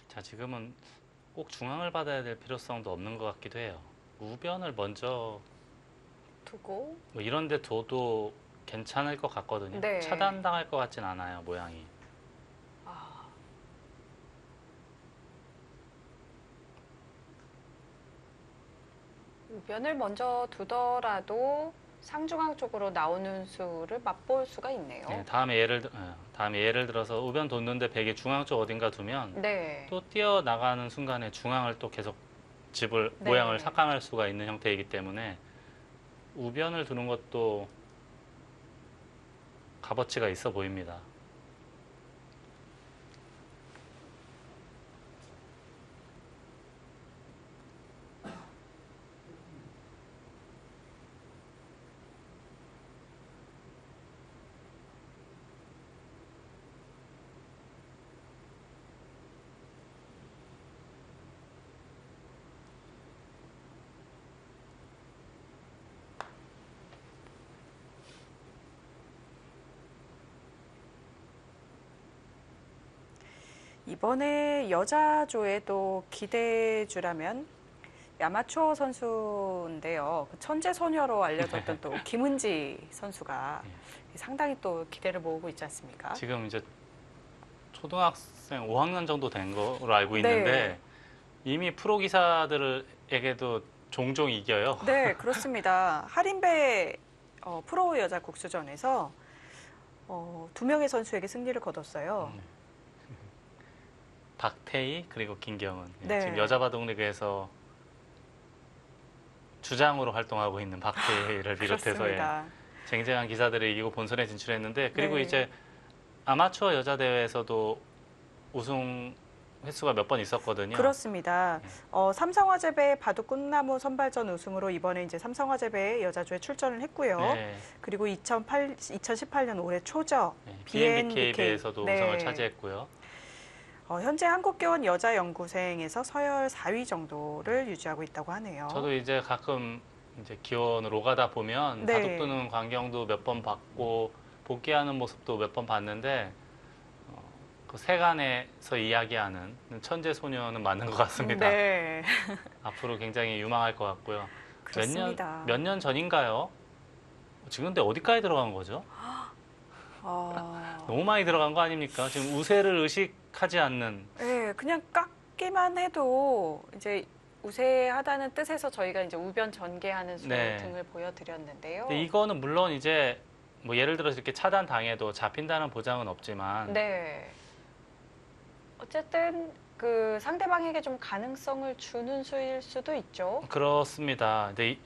자, 지금은 꼭 중앙을 받아야 될 필요성도 없는 것 같기도 해요. 우변을 먼저 두고 뭐 이런 데 둬도 괜찮을 것 같거든요. 네. 차단당할 것 같진 않아요, 모양이. 우변을 먼저 두더라도 상중앙 쪽으로 나오는 수를 맛볼 수가 있네요. 다음에 예를 들어서 우변 뒀는데 백이 중앙 쪽 어딘가 두면 네. 또 뛰어나가는 순간에 중앙을 또 계속 집을 네. 모양을 삭감할 수가 있는 형태이기 때문에 우변을 두는 것도 값어치가 있어 보입니다. 이번에 여자조에 또 기대주라면 아마추어 선수인데요. 그 천재 소녀로 알려졌던 또 김은지 선수가 상당히 또 기대를 모으고 있지 않습니까? 지금 이제 초등학생 5학년 정도 된 거로 알고 있는데 네. 이미 프로 기사들에게도 종종 이겨요. 네, 그렇습니다. 할인배 프로 여자 국수전에서 2명의 선수에게 승리를 거뒀어요. 박태희 그리고 김경은 네. 지금 여자 바둑리그에서 주장으로 활동하고 있는 박태희를 비롯해서의 그렇습니다. 쟁쟁한 기사들을 이기고 본선에 진출했는데 그리고 네. 이제 아마추어 여자 대회에서도 우승 횟수가 몇 번 있었거든요. 그렇습니다. 네. 삼성화재배 바둑 꿈나무 선발전 우승으로 이번에 이제 삼성화재배 여자조에 출전을 했고요. 네, 2018년 올해 초죠. 네. BNBK. BNBK에서도 네. 우승을 차지했고요. 현재 한국교원 여자연구생에서 서열 4위 정도를 유지하고 있다고 하네요. 저도 이제 가끔 이제 기원을 오가다 보면 네. 바둑 두는 광경도 몇 번 봤고 복귀하는 모습도 몇 번 봤는데 그 세간에서 이야기하는 천재 소녀는 맞는 것 같습니다. 네. 앞으로 굉장히 유망할 것 같고요. 그렇습니다. 몇 년 전인가요? 지금 근데 어디까지 들어간 거죠? 너무 많이 들어간 거 아닙니까? 지금 우세를 의식하지 않는. 네, 그냥 깎기만 해도 이제 우세하다는 뜻에서 저희가 이제 우변 전개하는 수 네. 등을 보여드렸는데요. 근데 이거는 물론 이제 뭐 예를 들어서 이렇게 차단 당해도 잡힌다는 보장은 없지만 네. 어쨌든 그 상대방에게 좀 가능성을 주는 수일 수도 있죠. 그렇습니다. 근데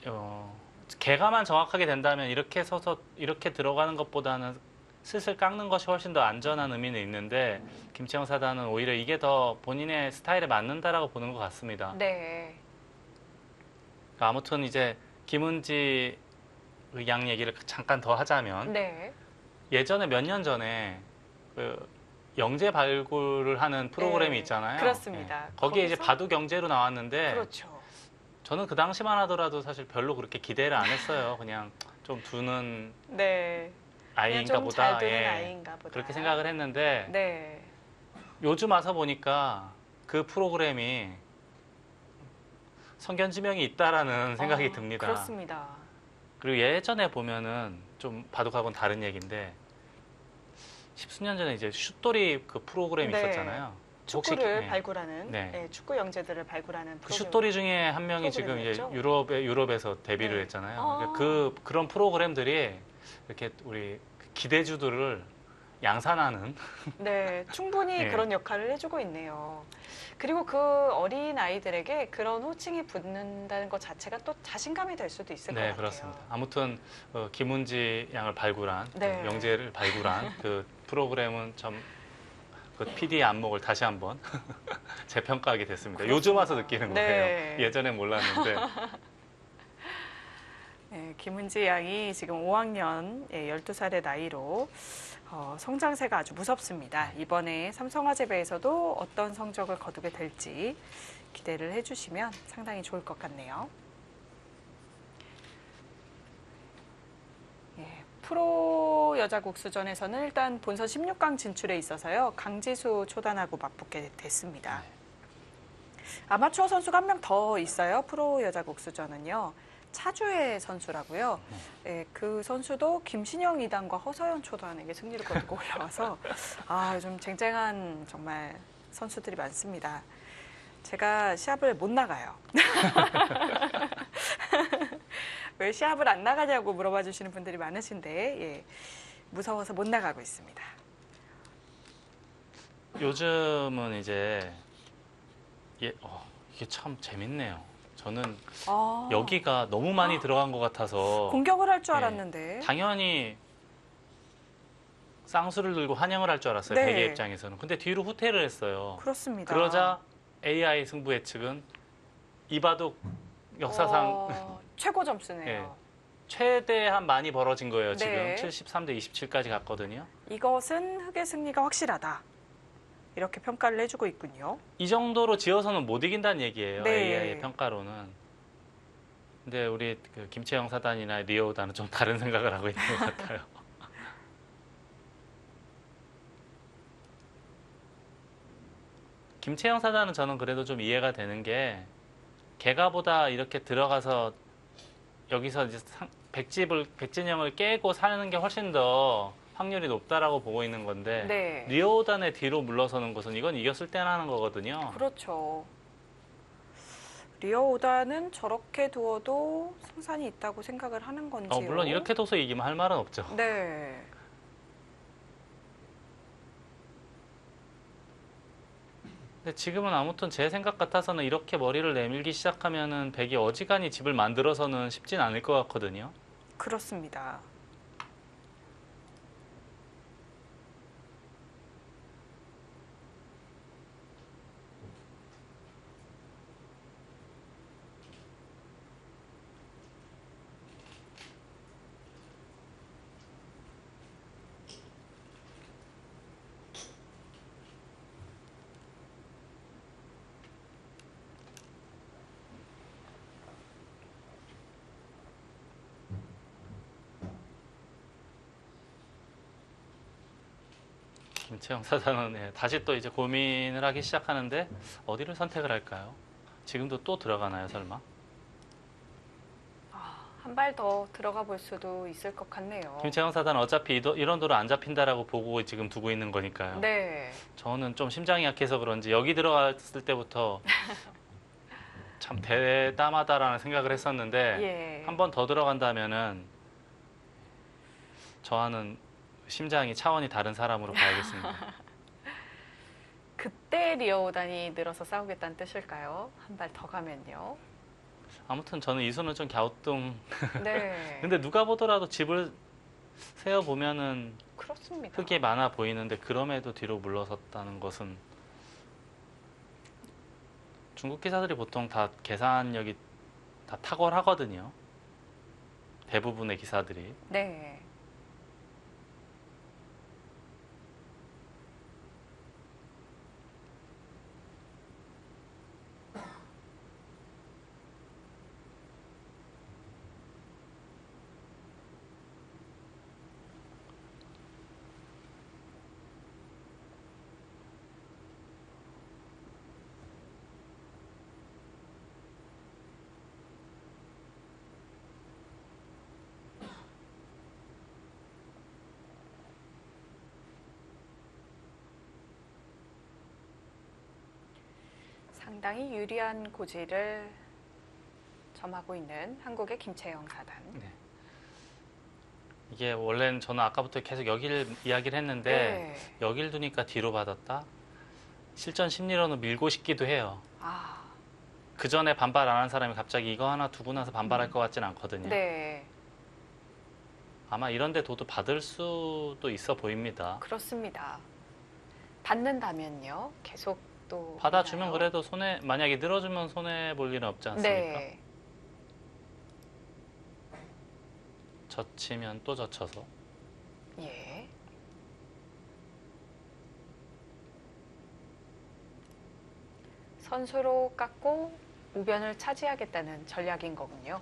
개가만 정확하게 된다면 이렇게 서서 이렇게 들어가는 것보다는 슬슬 깎는 것이 훨씬 더 안전한 의미는 있는데 김채영 사단은 오히려 이게 더 본인의 스타일에 맞는다라고 보는 것 같습니다. 네. 그러니까 아무튼 이제 김은지 양 얘기를 잠깐 더 하자면 네. 예전에 몇 년 전에 그 영재 발굴을 하는 프로그램이 네, 있잖아요. 그렇습니다. 예. 거기에 이제 거기서? 바둑 영재로 나왔는데 그렇죠. 저는 그 당시만 하더라도 사실 별로 그렇게 기대를 안 했어요. 그냥 좀 두는 네. 아이인가 좀 잘 보다. 두는 예. 아이인가 보다. 그렇게 생각을 했는데 네. 요즘 와서 보니까 그 프로그램이 성견지명이 있다라는 생각이 듭니다. 그렇습니다. 그리고 예전에 보면은 좀 바둑하고는 다른 얘기인데 십수년 전에 이제 슛돌이 그 프로그램이 네. 있었잖아요. 혹시 축구를 예. 발굴하는 네. 축구 영재들을 발굴하는 그 프로그램. 슛돌이 중에 한 명이 지금 이제 프로그램이었죠? 유럽에서 데뷔를 네. 했잖아요. 아. 그런 프로그램들이 이렇게 우리 기대주들을 양산하는 네, 충분히 예. 그런 역할을 해주고 있네요. 그리고 그 어린 아이들에게 그런 호칭이 붙는다는 것 자체가 또 자신감이 될 수도 있을 것 네, 같아요. 그렇습니다. 아무튼 김은지 양을 발굴한 네. 영재를 발굴한 그 프로그램은 참 그 PD의 안목을 다시 한번 재평가하게 됐습니다. 요즘 와서 느끼는 네. 거예요. 예전엔 몰랐는데. 네, 김은지 양이 지금 5학년 12살의 나이로 성장세가 아주 무섭습니다. 이번에 삼성화재배에서도 어떤 성적을 거두게 될지 기대를 해주시면 상당히 좋을 것 같네요. 프로 여자 국수전에서는 일단 본선 16강 진출에 있어서요. 강지수 초단하고 맞붙게 됐습니다. 아마추어 선수가 한 명 더 있어요. 프로 여자 국수전은요. 차주혜 선수라고요. 그 선수도 김신영 2단과 허서연 초단에게 승리를 거두고 올라와서 요즘 쟁쟁한 정말 선수들이 많습니다. 제가 시합을 못 나가요. 왜 시합을 안 나가냐고 물어봐 주시는 분들이 많으신데 무서워서 못 나가고 있습니다. 요즘은 이제 이게 참 재밌네요. 저는 여기가 너무 많이 들어간 것 같아서 공격을 할 줄 알았는데 당연히 쌍수를 들고 환영을 할 줄 알았어요. 네. 대개 입장에서는. 근데 뒤로 후퇴를 했어요. 그렇습니다. 그러자 AI 승부 예측은 이바둑 역사상 최고 점수네요. 예. 최대한 많이 벌어진 거예요. 지금 네. 73대 27까지 갔거든요. 이것은 흑의 승리가 확실하다. 이렇게 평가를 해주고 있군요. 이 정도로 지어서는 못 이긴다는 얘기예요. 네. AI의 평가로는. 근데 우리 그 김채영 사단이나 리오다는 좀 다른 생각을 하고 있는 것 같아요. 김채영 사단은 저는 그래도 좀 이해가 되는 게 개가보다 이렇게 들어가서 여기서 이제 백진영을 깨고 사는 게 훨씬 더 확률이 높다라고 보고 있는 건데 네. 리오단의 뒤로 물러서는 것은 이건 이겼을 때나 하는 거거든요. 그렇죠. 리어 오다는 저렇게 두어도 승산이 있다고 생각을 하는 건지요? 물론 이렇게 둬서 이기면 할 말은 없죠. 네. 근데 지금은 아무튼 제 생각 같아서는 이렇게 머리를 내밀기 시작하면은 백이 어지간히 집을 만들어서는 쉽진 않을 것 같거든요. 그렇습니다. 김채영 사장은 다시 또 이제 고민을 하기 시작하는데 어디를 선택을 할까요? 지금도 또 들어가나요, 설마? 한 발 더 들어가 볼 수도 있을 것 같네요. 김채영 사단은 어차피 이런 도로 안 잡힌다라고 보고 지금 두고 있는 거니까요. 네. 저는 좀 심장이 약해서 그런지 여기 들어갔을 때부터 참 대담하다라는 생각을 했었는데 예. 한 번 더 들어간다면은 저와는 심장이 차원이 다른 사람으로 봐야겠습니다. 그때 리어 오단이 늘어서 싸우겠다는 뜻일까요? 한 발 더 가면요. 아무튼 저는 이수는 좀 갸우뚱. 네. 근데 누가 보더라도 집을 세어 보면은 그렇습니다. 흙이 많아 보이는데 그럼에도 뒤로 물러섰다는 것은 중국 기사들이 보통 다 계산력이 다 탁월하거든요. 대부분의 기사들이. 네. 상당히 유리한 고지를 점하고 있는 한국의 김채영 사단. 네. 이게 원래는 저는 아까부터 계속 여기를 이야기를 했는데 네. 여길 두니까 뒤로 받았다. 실전 심리로는 밀고 싶기도 해요. 아, 그 전에 반발 안 한 사람이 갑자기 이거 하나 두고 나서 반발할 것 같진 않거든요. 네. 아마 이런데 도도 받을 수도 있어 보입니다. 그렇습니다. 받는다면요. 계속 또 받아주면 있나요? 그래도 만약에 늘어주면 손해 볼 일은 없지 않습니까? 네. 젖히면 또 젖혀서. 예. 선수로 깎고 우변을 차지하겠다는 전략인 거군요.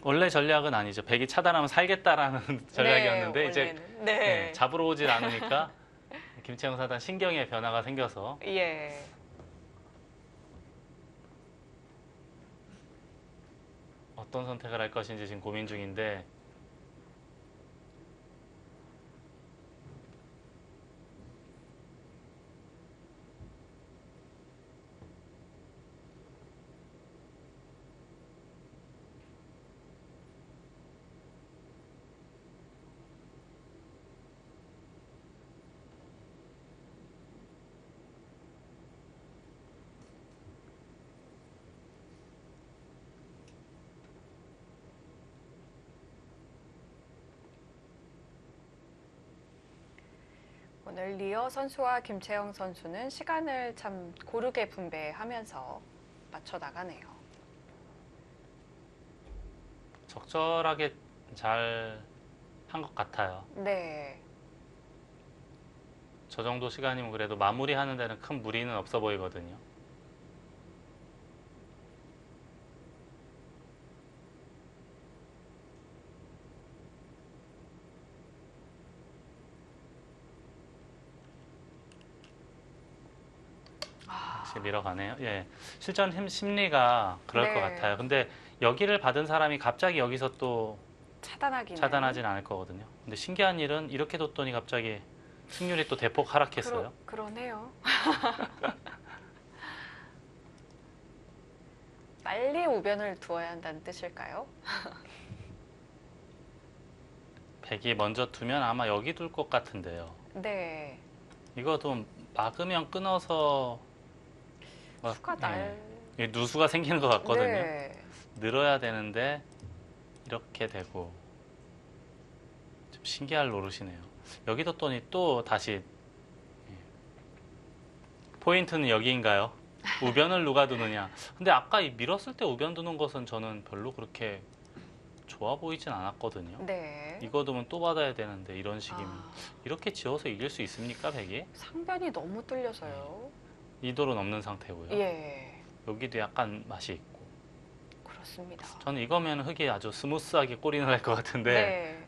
원래 전략은 아니죠. 백이 차단하면 살겠다라는 전략이었는데 네, 이제 원래는. 네. 잡으러 오질 않으니까 김채영 사단 신경의 변화가 생겨서 예. 어떤 선택을 할 것인지 지금 고민 중인데 오늘 리어 선수와 김채영 선수는 시간을 참 고르게 분배하면서 맞춰 나가네요. 적절하게 잘 한 것 같아요. 네. 저 정도 시간이면 그래도 마무리하는 데는 큰 무리는 없어 보이거든요. 다시 밀어가네요. 예, 실전 심리가 그럴 네. 것 같아요. 근데 여기를 받은 사람이 갑자기 여기서 또 차단하기는. 차단하진 않을 거거든요. 근데 신기한 일은 이렇게 뒀더니 갑자기 승률이 또 대폭 하락했어요. 그러네요. 빨리 우변을 두어야 한다는 뜻일까요? 백이 먼저 두면 아마 여기 둘 것 같은데요. 네. 이거 좀 막으면 끊어서 막, 수가 날. 예, 누수가 생기는 것 같거든요. 네. 늘어야 되는데 이렇게 되고 좀 신기할 노릇이네요. 여기 뒀더니 또 다시 포인트는 여기인가요? 우변을 누가 두느냐. 근데 아까 이 밀었을 때 우변 두는 것은 저는 별로 그렇게 좋아 보이진 않았거든요. 네. 이거 두면 또 받아야 되는데 이런 식이면 아, 이렇게 지어서 이길 수 있습니까, 백이? 상변이 너무 뚫려서요. 이도로 넘는 상태고요. 예. 여기도 약간 맛이 있고. 그렇습니다. 저는 이거면 흙이 아주 스무스하게 꼬리는 날 것 같은데 네.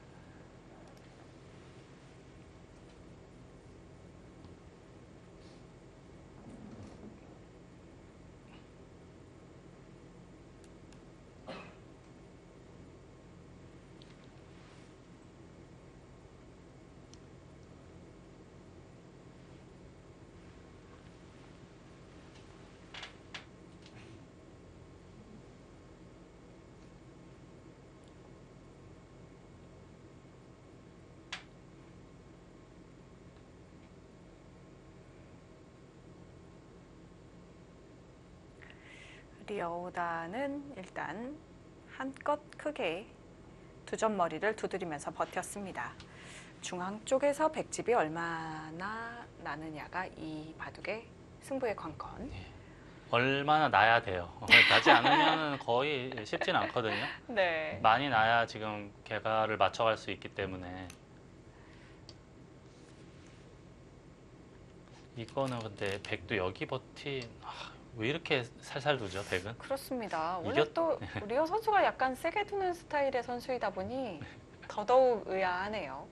리어오다는 일단 한껏 크게 두 점 머리를 두드리면서 버텼습니다. 중앙 쪽에서 백집이 얼마나 나느냐가 이 바둑의 승부의 관건. 얼마나 나야 돼요. 나지 않으면 거의 쉽진 않거든요. 네. 많이 나야 지금 개가를 맞춰갈 수 있기 때문에 이거는 근데 백도 여기 왜 이렇게 살살 두죠, 백은? 그렇습니다. 원래 이겼- 또 리어 선수가 약간 세게 두는 스타일의 선수이다 보니 더더욱 의아하네요.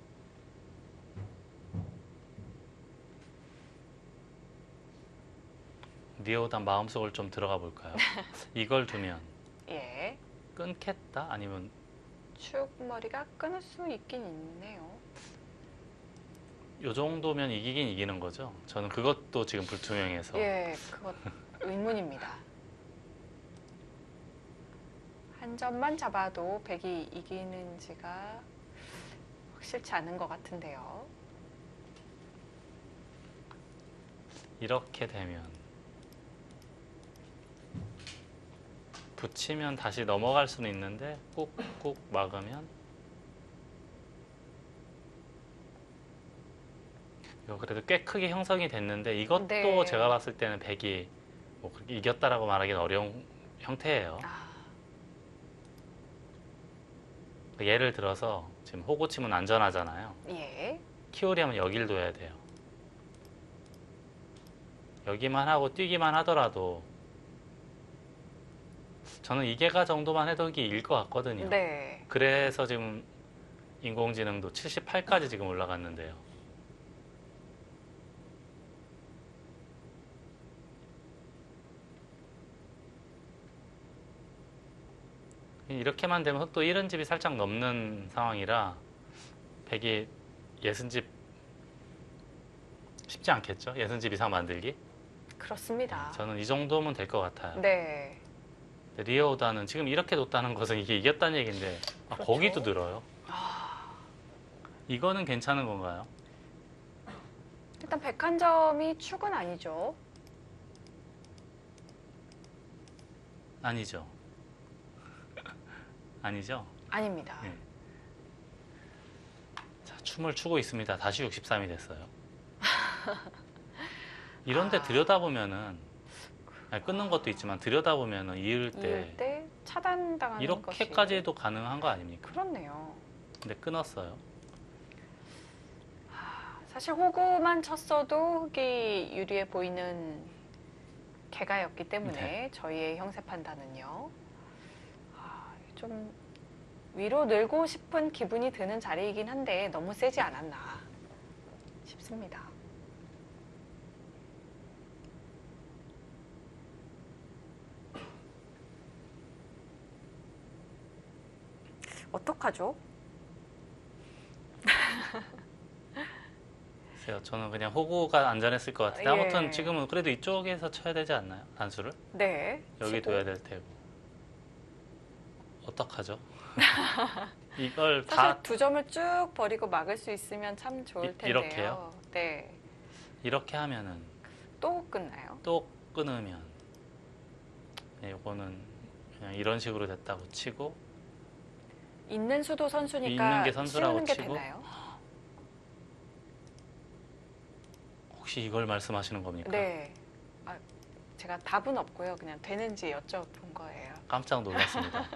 리오단 마음속을 좀 들어가 볼까요? 이걸 두면 예. 끊겠다? 아니면 축 머리가 끊을 수 있긴 있네요. 요 정도면 이기긴 이기는 거죠? 저는 그것도 지금 불투명해서 예, 그것 의문입니다. 한 점만 잡아도 백이 이기는지가 확실치 않은 것 같은데요. 이렇게 되면 붙이면 다시 넘어갈 수는 있는데 꾹꾹 막으면 이거 그래도 꽤 크게 형성이 됐는데 이것도 네. 제가 봤을 때는 백이 뭐 그렇게 이겼다라고 말하기는 어려운 형태예요. 아, 예를 들어서 지금 호구 치면 안전하잖아요. 예. 키우려면 여길 둬야 돼요. 여기만 하고 뛰기만 하더라도 저는 이개가 정도만 해도 이게 일 것 같거든요. 네. 그래서 지금 인공지능도 78까지 지금 올라갔는데요. 이렇게만 되면 또 70집이 살짝 넘는 상황이라 백이 60집 쉽지 않겠죠? 60집 이상 만들기? 그렇습니다. 저는 이 정도면 될 것 같아요. 네. 리어오다는 지금 이렇게 뒀다는 것은 이게 이겼다는 얘기인데 그렇죠. 거기도 늘어요. 아, 이거는 괜찮은 건가요? 일단 101점이 축은 아니죠. 아니죠. 아니죠. 아닙니다. 네. 자, 춤을 추고 있습니다. 다시 63이 됐어요. 이런데 아. 들여다보면은 아니, 끊는 것도 있지만 들여다보면은 이을 이을 때 때 차단당하는 것이 이렇게까지 해도 가능한 거 아닙니까? 그렇네요. 근데 끊었어요. 사실 호구만 쳤어도 흙이 유리해 보이는 개가였기 때문에 네. 저희의 형세 판단은요. 좀 위로 늘고 싶은 기분이 드는 자리이긴 한데 너무 세지 않았나 싶습니다. 어떡하죠? 글쎄요, 저는 그냥 호구가 안전했을 것 같은데 예. 아무튼 지금은 그래도 이쪽에서 쳐야 되지 않나요? 단수를? 네. 여기 치고. 둬야 될 테고. 어떡하죠? 이걸 사실 다 두 점을 쭉 버리고 막을 수 있으면 참 좋을 텐데요. 이렇게요? 네. 이렇게 하면은 또 끝나요? 또 끊으면 이거는 그냥 이런 식으로 됐다고 치고 있는 수도 선수니까 있는 게 선수라고 씌우는 게 치고. 되나요? 혹시 이걸 말씀하시는 겁니까? 네. 아, 제가 답은 없고요. 그냥 되는지 여쭤본 거예요. 깜짝 놀랐습니다.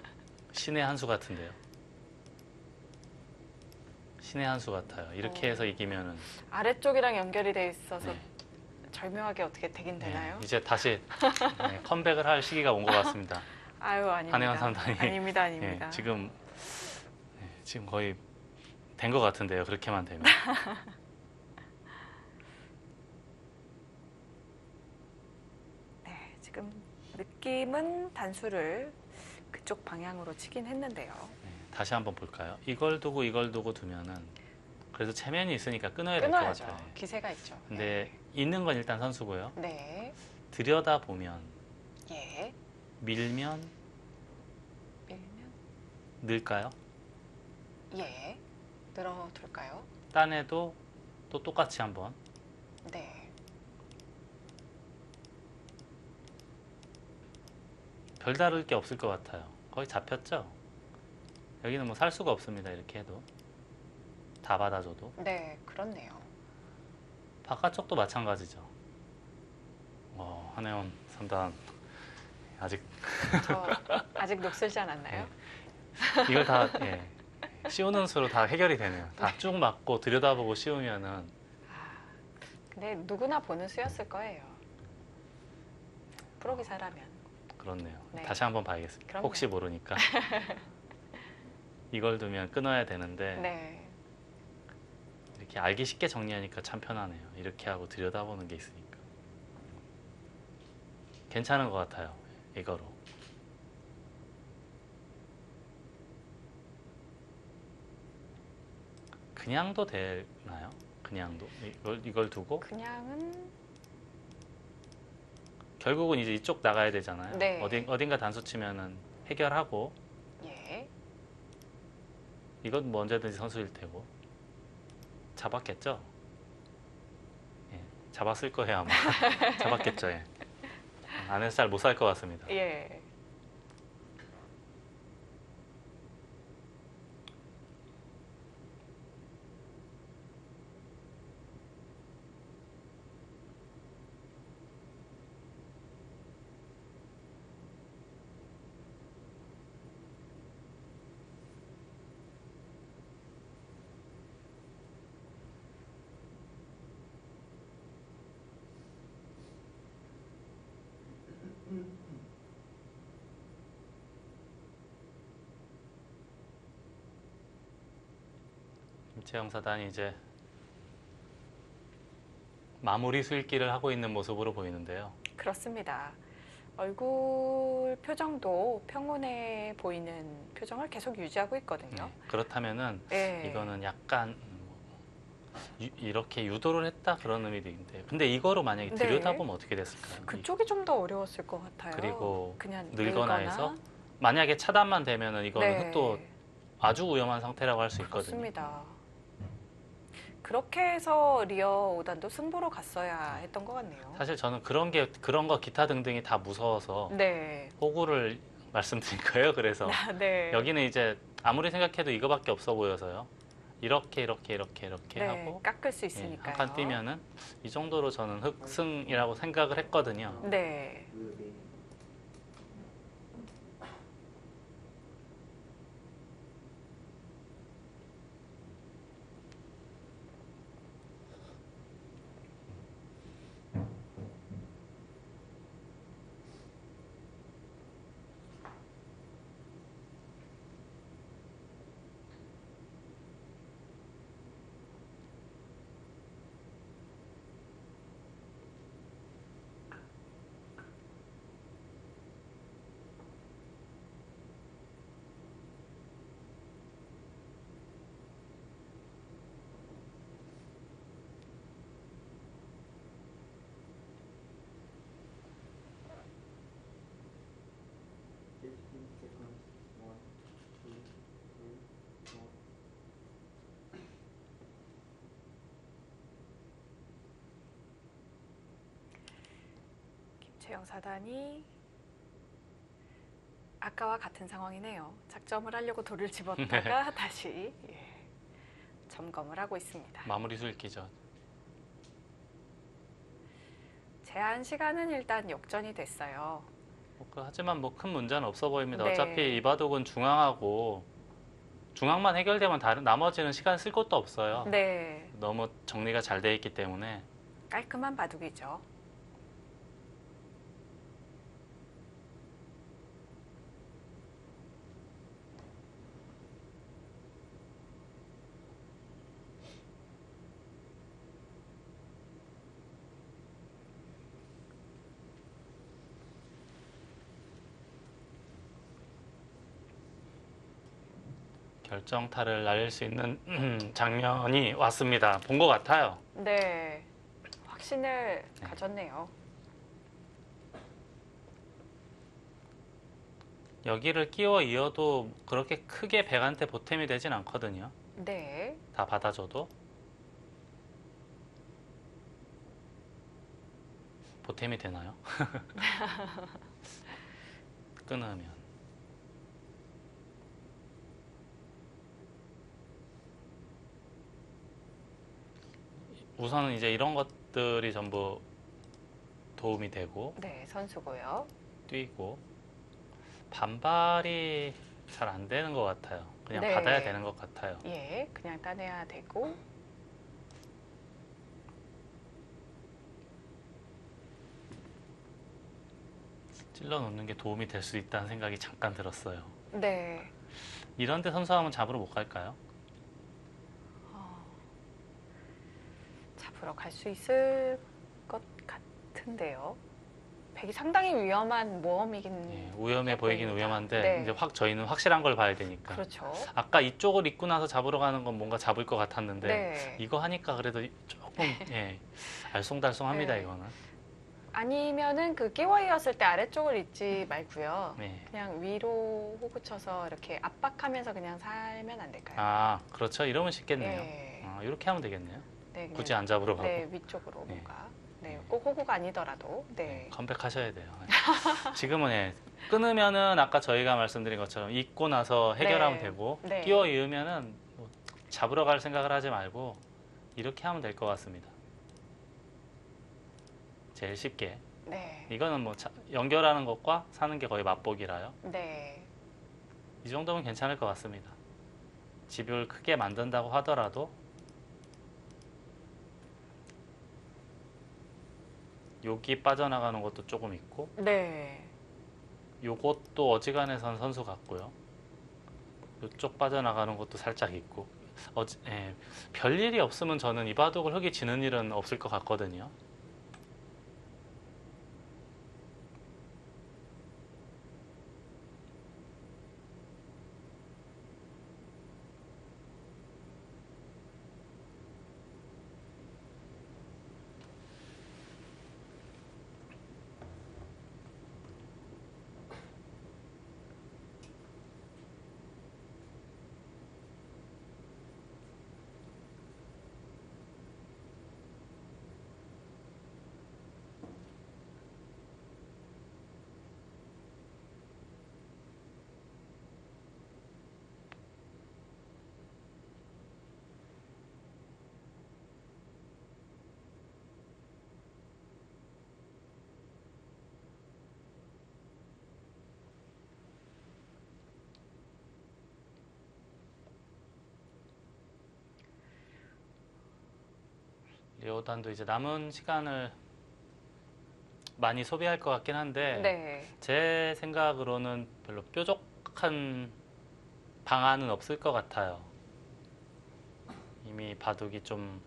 신의 한 수 같은데요. 신의 한 수 같아요. 이렇게 해서 이기면은 아래쪽이랑 연결이 돼 있어서 네. 절묘하게 어떻게 되긴 되나요? 이제 다시 컴백을 할 시기가 온 것 같습니다. 아유, 아닙니다. 한혜원 삼단이. 아닙니다, 아닙니다. 지금 거의 된 것 같은데요. 그렇게만 되면. 네, 지금 느낌은 단수를 그쪽 방향으로 치긴 했는데요. 다시 한번 볼까요? 이걸 두고 이걸 두고 두면은 그래도 체면이 있으니까 끊어야 될 것 끊어야죠. 같아요. 기세가 있죠. 근데 있는 건 일단 선수고요. 네. 들여다 보면 예. 밀면 밀면 늘까요? 예. 늘어둘까요? 딴에도 또 똑같이 한번 네. 별다를 게 없을 것 같아요. 거의 잡혔죠? 여기는 뭐 살 수가 없습니다. 이렇게 해도 다 받아줘도. 네, 그렇네요. 바깥쪽도 마찬가지죠. 한혜원 3단 아직 저 아직 녹슬지 않았나요? 이걸 다 씌우는 수로 다 해결이 되네요. 다 쭉 맞고 들여다보고 씌우면은 아, 근데 누구나 보는 수였을 거예요. 프로 기사라면. 그렇네요. 네. 다시 한번 봐야겠습니다. 그럼요. 혹시 모르니까. 이걸 두면 끊어야 되는데 네. 이렇게 알기 쉽게 정리하니까 참 편하네요. 이렇게 하고 들여다보는 게 있으니까. 괜찮은 것 같아요. 이거로. 그냥도 되나요? 그냥도? 이걸 두고 그냥은 결국은 이제 이쪽 나가야 되잖아요. 네. 어딘가 단수 치면은 해결하고 예. 이건 뭐 언제든지 선수일 테고 잡았겠죠? 예, 잡았을 거예요 아마. 잡았겠죠. 예. 안 해서 잘 못 살 것 같습니다. 예. 김채영 사단이 이제 마무리 수익기를 하고 있는 모습으로 보이는데요. 그렇습니다. 얼굴 표정도 평온해 보이는 표정을 계속 유지하고 있거든요. 그렇다면은 예. 이거는 약간 이렇게 유도를 했다 그런 의미도 있는데 근데 이거로 만약에 네. 들여다보면 어떻게 됐을까요? 그쪽이 좀 더 어려웠을 것 같아요. 그리고 그냥 늘거나 해서 만약에 차단만 되면은 이거는 네. 흑도 아주 위험한 상태라고 할 수 있거든요. 그렇습니다. 그렇게 해서 리어 5단도 승부로 갔어야 했던 것 같네요. 사실 저는 그런 거 기타 등등이 다 무서워서 네. 호구를 말씀드린 거예요. 그래서 네. 여기는 이제 아무리 생각해도 이거밖에 없어 보여서요. 이렇게 네. 하고 깎을 수 한 있으니까요. 칸 뛰면은 이 정도로 저는 흑승이라고 생각을 했거든요. 네. 최영 사단이 아까와 같은 상황이네요. 작점을 하려고 돌을 집었다가 다시 점검을 하고 있습니다. 마무리 수익기죠. 제한 시간은 일단 역전이 됐어요. 하지만 뭐 큰 문제는 없어 보입니다. 네. 어차피 이 바둑은 중앙하고 중앙만 해결되면 다른 나머지는 시간 쓸 것도 없어요. 네, 너무 정리가 잘 돼 있기 때문에. 깔끔한 바둑이죠. 결정타를 날릴 수 있는 장면이 왔습니다. 본 것 같아요. 네, 확신을 가졌네요. 여기를 끼워 이어도 그렇게 크게 백한테 보탬이 되진 않거든요. 네, 다 받아줘도. 보탬이 되나요? 끊으면. 우선은 이제 이런 것들이 전부 도움이 되고 네, 선수고요. 뛰고 반발이 잘 안 되는 것 같아요. 그냥 네. 받아야 되는 것 같아요. 예, 그냥 따내야 되고. 찔러 놓는 게 도움이 될 수 있다는 생각이 잠깐 들었어요. 네, 이런데 선수하면 잡으러 못 갈까요? 잡으러 갈 수 있을 것 같은데요. 백이 상당히 위험한 모험이긴 위험해 보이긴 보입니다. 위험한데 네. 이제 저희는 확실한 걸 봐야 되니까. 그렇죠. 아까 이쪽을 입고 나서 잡으러 가는 건 뭔가 잡을 것 같았는데 네. 이거 하니까 그래도 조금 알쏭달쏭합니다. 네. 이거는. 아니면은 그 끼워이었을 때 아래쪽을 잊지 말고요. 네. 그냥 위로 호구 쳐서 이렇게 압박하면서 그냥 살면 안 될까요? 아 그렇죠. 이러면 쉽겠네요. 네. 이렇게 하면 되겠네요. 네, 그냥 굳이 안 잡으러 가고. 네, 위쪽으로 네. 뭔가. 네, 꼭 호구가 아니더라도. 네. 컴백하셔야 돼요. 지금은 끊으면은 아까 저희가 말씀드린 것처럼 잊고 나서 해결하면 네. 되고 네. 끼워 이으면은 뭐 잡으러 갈 생각을 하지 말고 이렇게 하면 될 것 같습니다. 제일 쉽게. 네. 이거는 뭐 연결하는 것과 사는 게 거의 맛보기라요. 네. 이 정도면 괜찮을 것 같습니다. 집을 크게 만든다고 하더라도 여기 빠져나가는 것도 조금 있고 네. 요것도 어지간해선 선수 같고요. 이쪽 빠져나가는 것도 살짝 있고 별일이 없으면 저는 이 바둑을 흙이 지는 일은 없을 것 같거든요. 리오단도 이제 남은 시간을 많이 소비할 것 같긴 한데 네. 제 생각으로는 별로 뾰족한 방안은 없을 것 같아요. 이미 바둑이 좀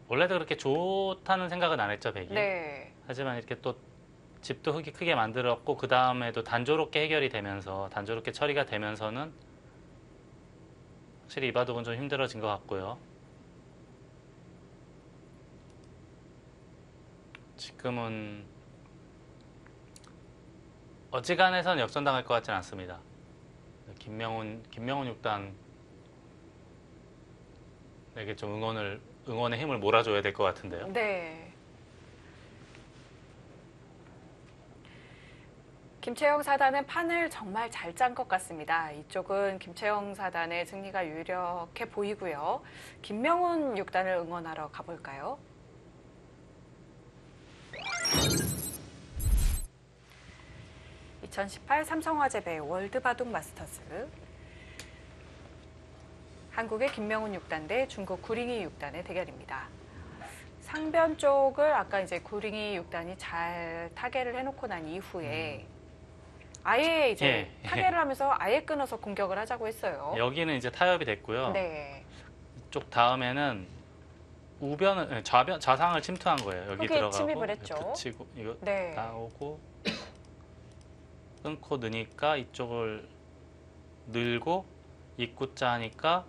원래도 그렇게 좋다는 생각은 안 했죠, 백이. 네. 하지만 이렇게 또 집도 흙이 크게 만들었고 그 다음에도 단조롭게 해결이 되면서 단조롭게 처리가 되면서는 확실히 이 바둑은 좀 힘들어진 것 같고요. 지금은 어지간해선 역전당할 것 같지는 않습니다. 김명훈 6단에게 좀 응원의 힘을 몰아줘야 될 것 같은데요. 네. 김채영 사단은 판을 정말 잘 짠 것 같습니다. 이쪽은 김채영 사단의 승리가 유력해 보이고요. 김명훈 6단을 응원하러 가볼까요? (2018) 삼성화재배 월드바둑 마스터즈 한국의 김명훈 6단 대 중국 구링이 6단의 대결입니다. 상변 쪽을 아까 이제 구링이 6단이 잘 타개를 해놓고 난 이후에 아예 이제 타개를 하면서 아예 끊어서 공격을 하자고 했어요. 여기는 이제 타협이 됐고요. 네. 이쪽 다음에는 우변을 좌상을 침투한 거예요. 여기 흙에 들어가고 침입을 했죠. 붙이고 이거 네. 나오고 끊고 넣으니까 이쪽을 늘고 입구자 하니까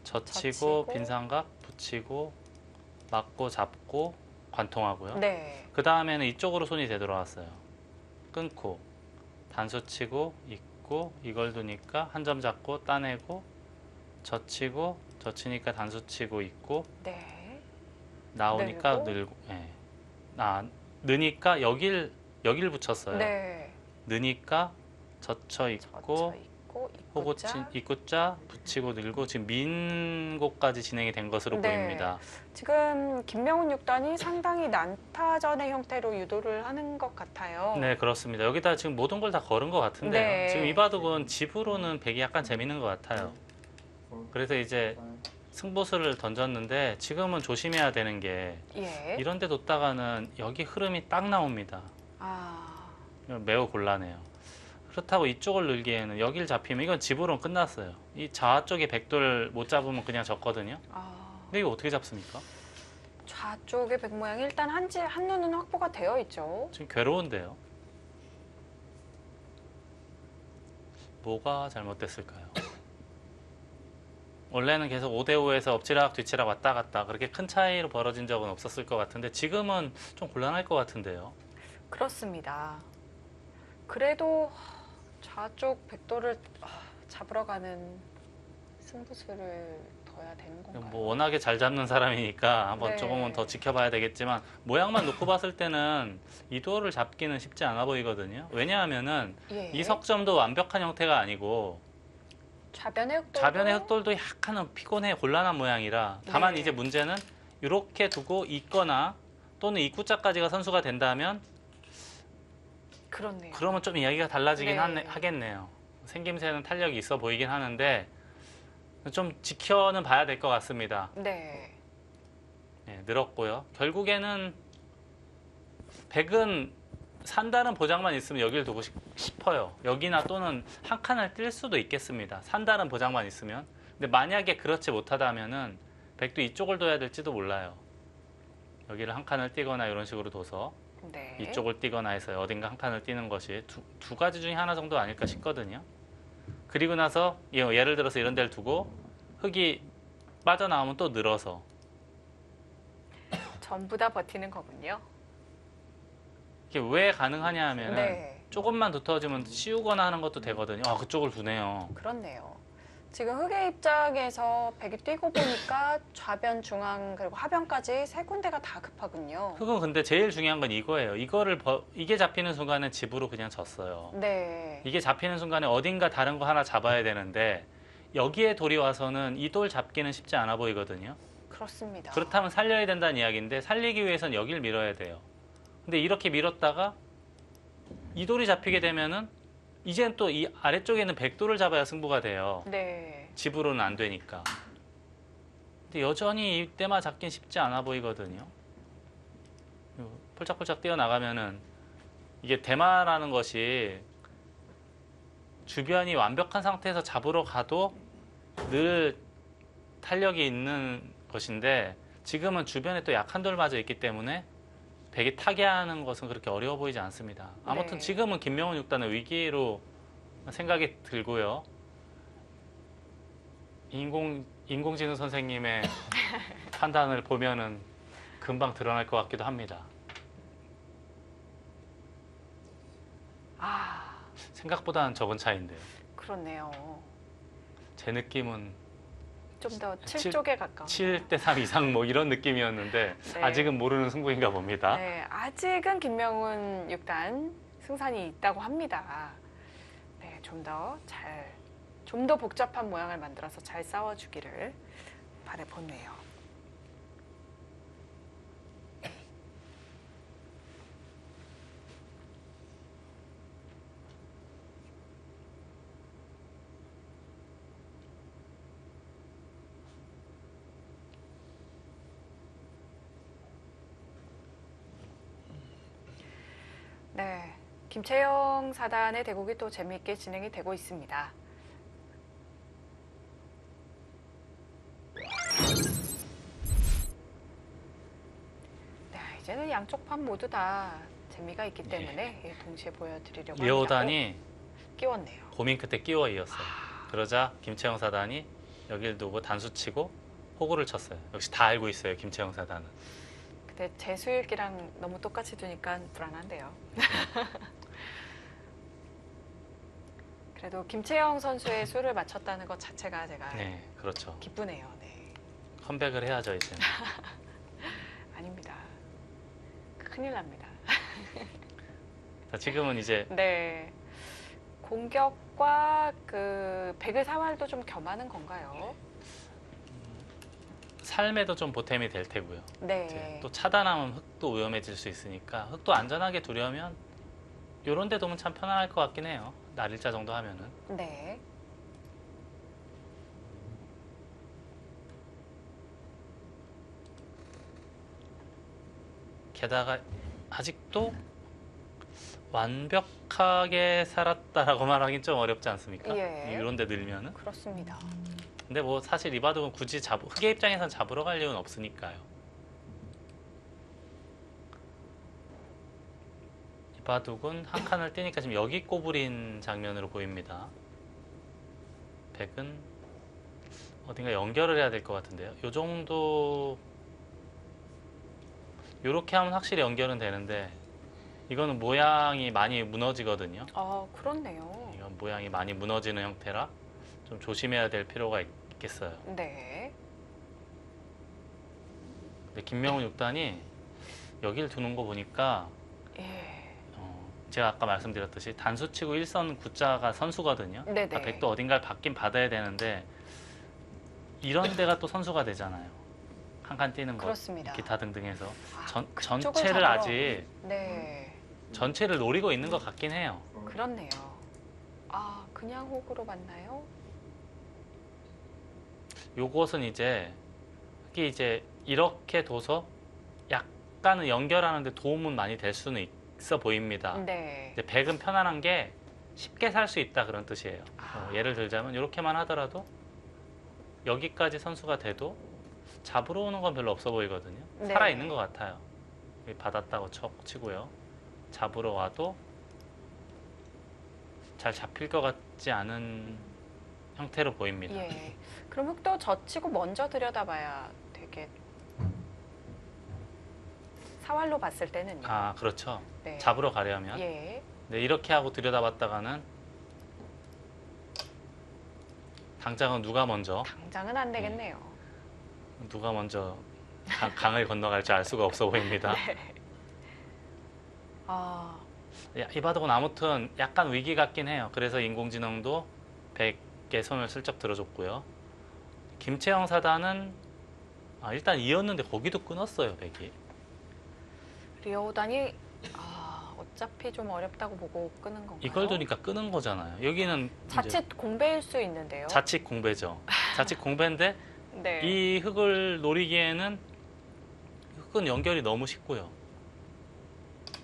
젖히고 빈삼각 붙이고 막고 잡고 관통하고요. 네. 그 다음에는 이쪽으로 손이 되돌아왔어요. 끊고 단수 치고 입고 이걸 두니까 한 점 잡고 따내고 젖히고 젖히니까 단수 치고 입고 네. 나오니까 늘고. 늘고 느니까 여길 붙였어요. 네. 느니까 젖혀 있고 젖혀 있고 호구친 입구자. 입구자 붙이고 늘고 지금 민 곳까지 진행이 된 것으로 네. 보입니다. 지금 김명훈 6단이 상당히 난타전의 형태로 유도를 하는 것 같아요. 네, 그렇습니다. 여기다 지금 모든 걸 다 걸은 것 같은데요. 네. 지금 이 바둑은 집으로는 백이 약간 재밌는 것 같아요. 그래서 이제 승부수를 던졌는데 지금은 조심해야 되는 게 예. 이런 데 뒀다가는 여기 흐름이 딱 나옵니다. 아, 매우 곤란해요. 그렇다고 이쪽을 늘기에는 여길 잡히면 이건 집으로는 끝났어요. 이 좌 쪽에 백돌 못 잡으면 그냥 졌거든요. 근데 이거 어떻게 잡습니까? 좌쪽의 백 모양이 일단 한눈은 확보가 되어 있죠. 지금 괴로운데요. 뭐가 잘못됐을까요? 원래는 계속 5대5에서 엎치락 뒤치락 왔다 갔다 그렇게 큰 차이로 벌어진 적은 없었을 것 같은데 지금은 좀 곤란할 것 같은데요. 그렇습니다. 그래도 좌쪽 백돌을 잡으러 가는 승부수를 둬야 되는 건가요? 뭐 워낙에 잘 잡는 사람이니까 한번 네. 조금은 더 지켜봐야 되겠지만 모양만 놓고 봤을 때는 이 도를 잡기는 쉽지 않아 보이거든요. 왜냐하면은 예. 이 석점도 완벽한 형태가 아니고 좌변의 흑돌도 좌변의 흑돌도 약간은 피곤해 곤란한 모양이라 다만 네. 이제 문제는 이렇게 두고 있거나 또는 입구자까지가 선수가 된다면 그렇네요. 그러면 좀 이야기가 달라지긴 네. 하겠네요. 생김새는 탄력이 있어 보이긴 하는데 좀 지켜는 봐야 될 것 같습니다. 네. 네, 늘었고요. 결국에는 백은 산다는 보장만 있으면 여기를 두고 싶어요. 여기나 또는 한 칸을 뛸 수도 있겠습니다. 산다는 보장만 있으면. 근데 만약에 그렇지 못하다면은 백도 이쪽을 둬야 될지도 몰라요. 여기를 한 칸을 띄거나 이런 식으로 둬서 네. 이쪽을 띄거나 해서 어딘가 한 칸을 띄는 것이 두 가지 중에 하나 정도 아닐까 싶거든요. 그리고 나서 예를 들어서 이런 데를 두고 흙이 빠져나오면 또 늘어서 전부 다 버티는 거군요. 이게 왜 가능하냐 하면은 네. 조금만 두터워지면 씌우거나 하는 것도 되거든요. 아, 그쪽을 두네요. 그렇네요. 지금 흑의 입장에서 백이 뛰고 보니까 좌변, 중앙 그리고 하변까지 세 군데가 다 급하군요. 흙은 근데 제일 중요한 건 이거예요. 이게 잡히는 순간에 집으로 그냥 졌어요. 네. 이게 잡히는 순간에 어딘가 다른 거 하나 잡아야 되는데 여기에 돌이 와서는 이 돌 잡기는 쉽지 않아 보이거든요. 그렇습니다. 그렇다면 살려야 된다는 이야기인데 살리기 위해서는 여길 밀어야 돼요. 근데 이렇게 밀었다가 이 돌이 잡히게 되면은 이젠 또 이 아래쪽에 있는 백돌을 잡아야 승부가 돼요. 네. 집으로는 안 되니까. 근데 여전히 이때만 잡긴 쉽지 않아 보이거든요. 폴짝폴짝 뛰어나가면은 이게 대마라는 것이 주변이 완벽한 상태에서 잡으러 가도 늘 탄력이 있는 것인데 지금은 주변에 또 약한 돌마저 있기 때문에 백이 타개하는 것은 그렇게 어려워 보이지 않습니다. 아무튼 네. 지금은 김명훈 6단은 위기로 생각이 들고요. 인공지능 선생님의 판단을 보면은 금방 드러날 것 같기도 합니다. 아, 생각보다는 적은 차이인데요. 그렇네요. 제 느낌은 좀 더 칠- 7쪽에 가까운. 7대3 이상 뭐 이런 느낌이었는데 네. 아직은 모르는 승부인가 봅니다. 네, 아직은 김명훈 6단 승산이 있다고 합니다. 네, 좀 더 복잡한 모양을 만들어서 잘 싸워주기를 바라보네요. 네, 김채영 사단의 대국이 또 재미있게 진행이 되고 있습니다. 네, 이제는 양쪽 판 모두 다 재미가 있기 때문에 예, 동시에 보여드리려고 합니다. 리오단이 끼웠네요. 고민 끝에 끼워 이었어요. 그러자 김채영 사단이 여길 두고 단수 치고 호구를 쳤어요. 역시 다 알고 있어요, 김채영 사단은. 근데 재수일기랑 너무 똑같이 두니까 불안한데요. 그래도 김채영 선수의 수를 맞췄다는 것 자체가 제가 네, 그렇죠. 기쁘네요. 네. 컴백을 해야죠, 이제. 아닙니다. 큰일 납니다. 자, 지금은 이제 네. 공격과 그 백을 사활도 좀 겸하는 건가요? 삶에도 좀 보탬이 될 테고요. 이제 네. 또 차단하면 흙도 위험해질 수 있으니까 흙도 안전하게 두려면 요런 데 두면 참 편안할 것 같긴 해요. 날일자 정도 하면은. 네. 게다가 아직도 완벽하게 살았다라고 말하긴 좀 어렵지 않습니까? 예. 이런 데 늘면은. 그렇습니다. 근데 뭐 사실 이 바둑은 굳이 흑의 입장에선 잡으러 갈 이유는 없으니까요. 이 바둑은 한 칸을 떼니까 지금 여기 꼬부린 장면으로 보입니다. 백은 어딘가 연결을 해야 될 것 같은데요. 요 정도 요렇게 하면 확실히 연결은 되는데 이거는 모양이 많이 무너지거든요. 아, 그렇네요. 이건 모양이 많이 무너지는 형태라 좀 조심해야 될 필요가 있겠어요. 네. 근데 김명훈 6단이 여기를 두는 거 보니까 예. 제가 아까 말씀드렸듯이 단수치고 1선 9자가 선수거든요. 네네. 그러니까 백도 어딘가를 받긴 받아야 되는데 이런 데가 또 선수가 되잖아요. 한 칸 뛰는 거, 그렇습니다. 기타 등등해서 아, 그쪽을 전체를 잡으러- 아직 네. 전체를 노리고 있는 것 같긴 해요. 그렇네요. 아, 그냥 호구로 맞나요? 요것은 이제 이게 이제 이렇게 둬서 약간은 연결하는데 도움은 많이 될 수는 있어 보입니다. 네. 이제 백은 편안한 게 쉽게 살 수 있다 그런 뜻이에요. 예를 들자면 이렇게만 하더라도 여기까지 선수가 돼도 잡으러 오는 건 별로 없어 보이거든요. 네. 살아 있는 것 같아요. 여기 받았다고 치고요. 잡으러 와도 잘 잡힐 것 같지 않은 형태로 보입니다. 예. 그럼 흑도 젖히고 먼저 들여다봐야 되게 사활로 봤을 때는요. 아, 그렇죠. 네. 잡으러 가려면. 예. 네, 이렇게 하고 들여다봤다가는 당장은 누가 먼저 당장은 안 되겠네요. 강을 건너갈지 알 수가 없어 보입니다. 네. 아, 이 바둑은 아무튼 약간 위기 같긴 해요. 그래서 인공지능도 100개 손을 슬쩍 들어줬고요. 김채영 사단은 일단 이었는데 거기도 끊었어요, 100이. 리오단이 어차피 좀 어렵다고 보고 끄는 건가요? 이걸 두니까 끄는 거잖아요. 여기는 이제 자칫 공배일 수 있는데요. 자칫 공배죠. 자칫 공배인데 네. 이 흙을 노리기에는 흙은 연결이 너무 쉽고요.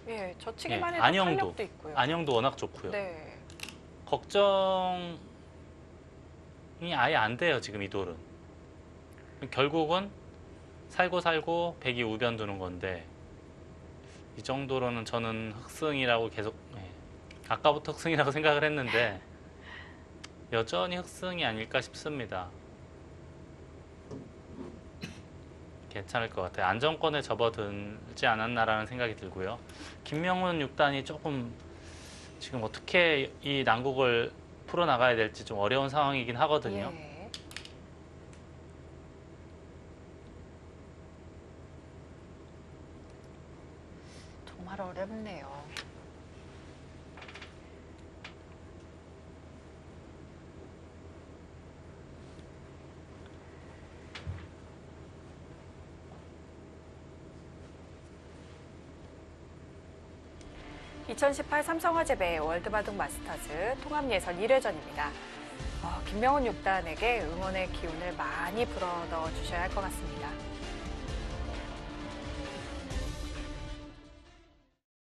예, 젖히기만 예, 해도 안형도. 탄력도 있고요. 안형도 워낙 좋고요. 네. 걱정이 아예 안 돼요, 지금 이 돌은. 결국은 살고 백이 우변 두는 건데 이 정도로는 저는 흑승이라고 계속 아까부터 흑승이라고 생각을 했는데 여전히 흑승이 아닐까 싶습니다. 괜찮을 것 같아요. 안정권에 접어들지 않았나라는 생각이 들고요. 김명훈 6단이 조금 지금 어떻게 이 난국을 풀어나가야 될지 좀 어려운 상황이긴 하거든요. 예. 정말 어렵네요. 2018 삼성화재배 월드바둑 마스터즈 통합 예선 1회전입니다. 김명훈 6단에게 응원의 기운을 많이 불어넣어 주셔야 할 것 같습니다.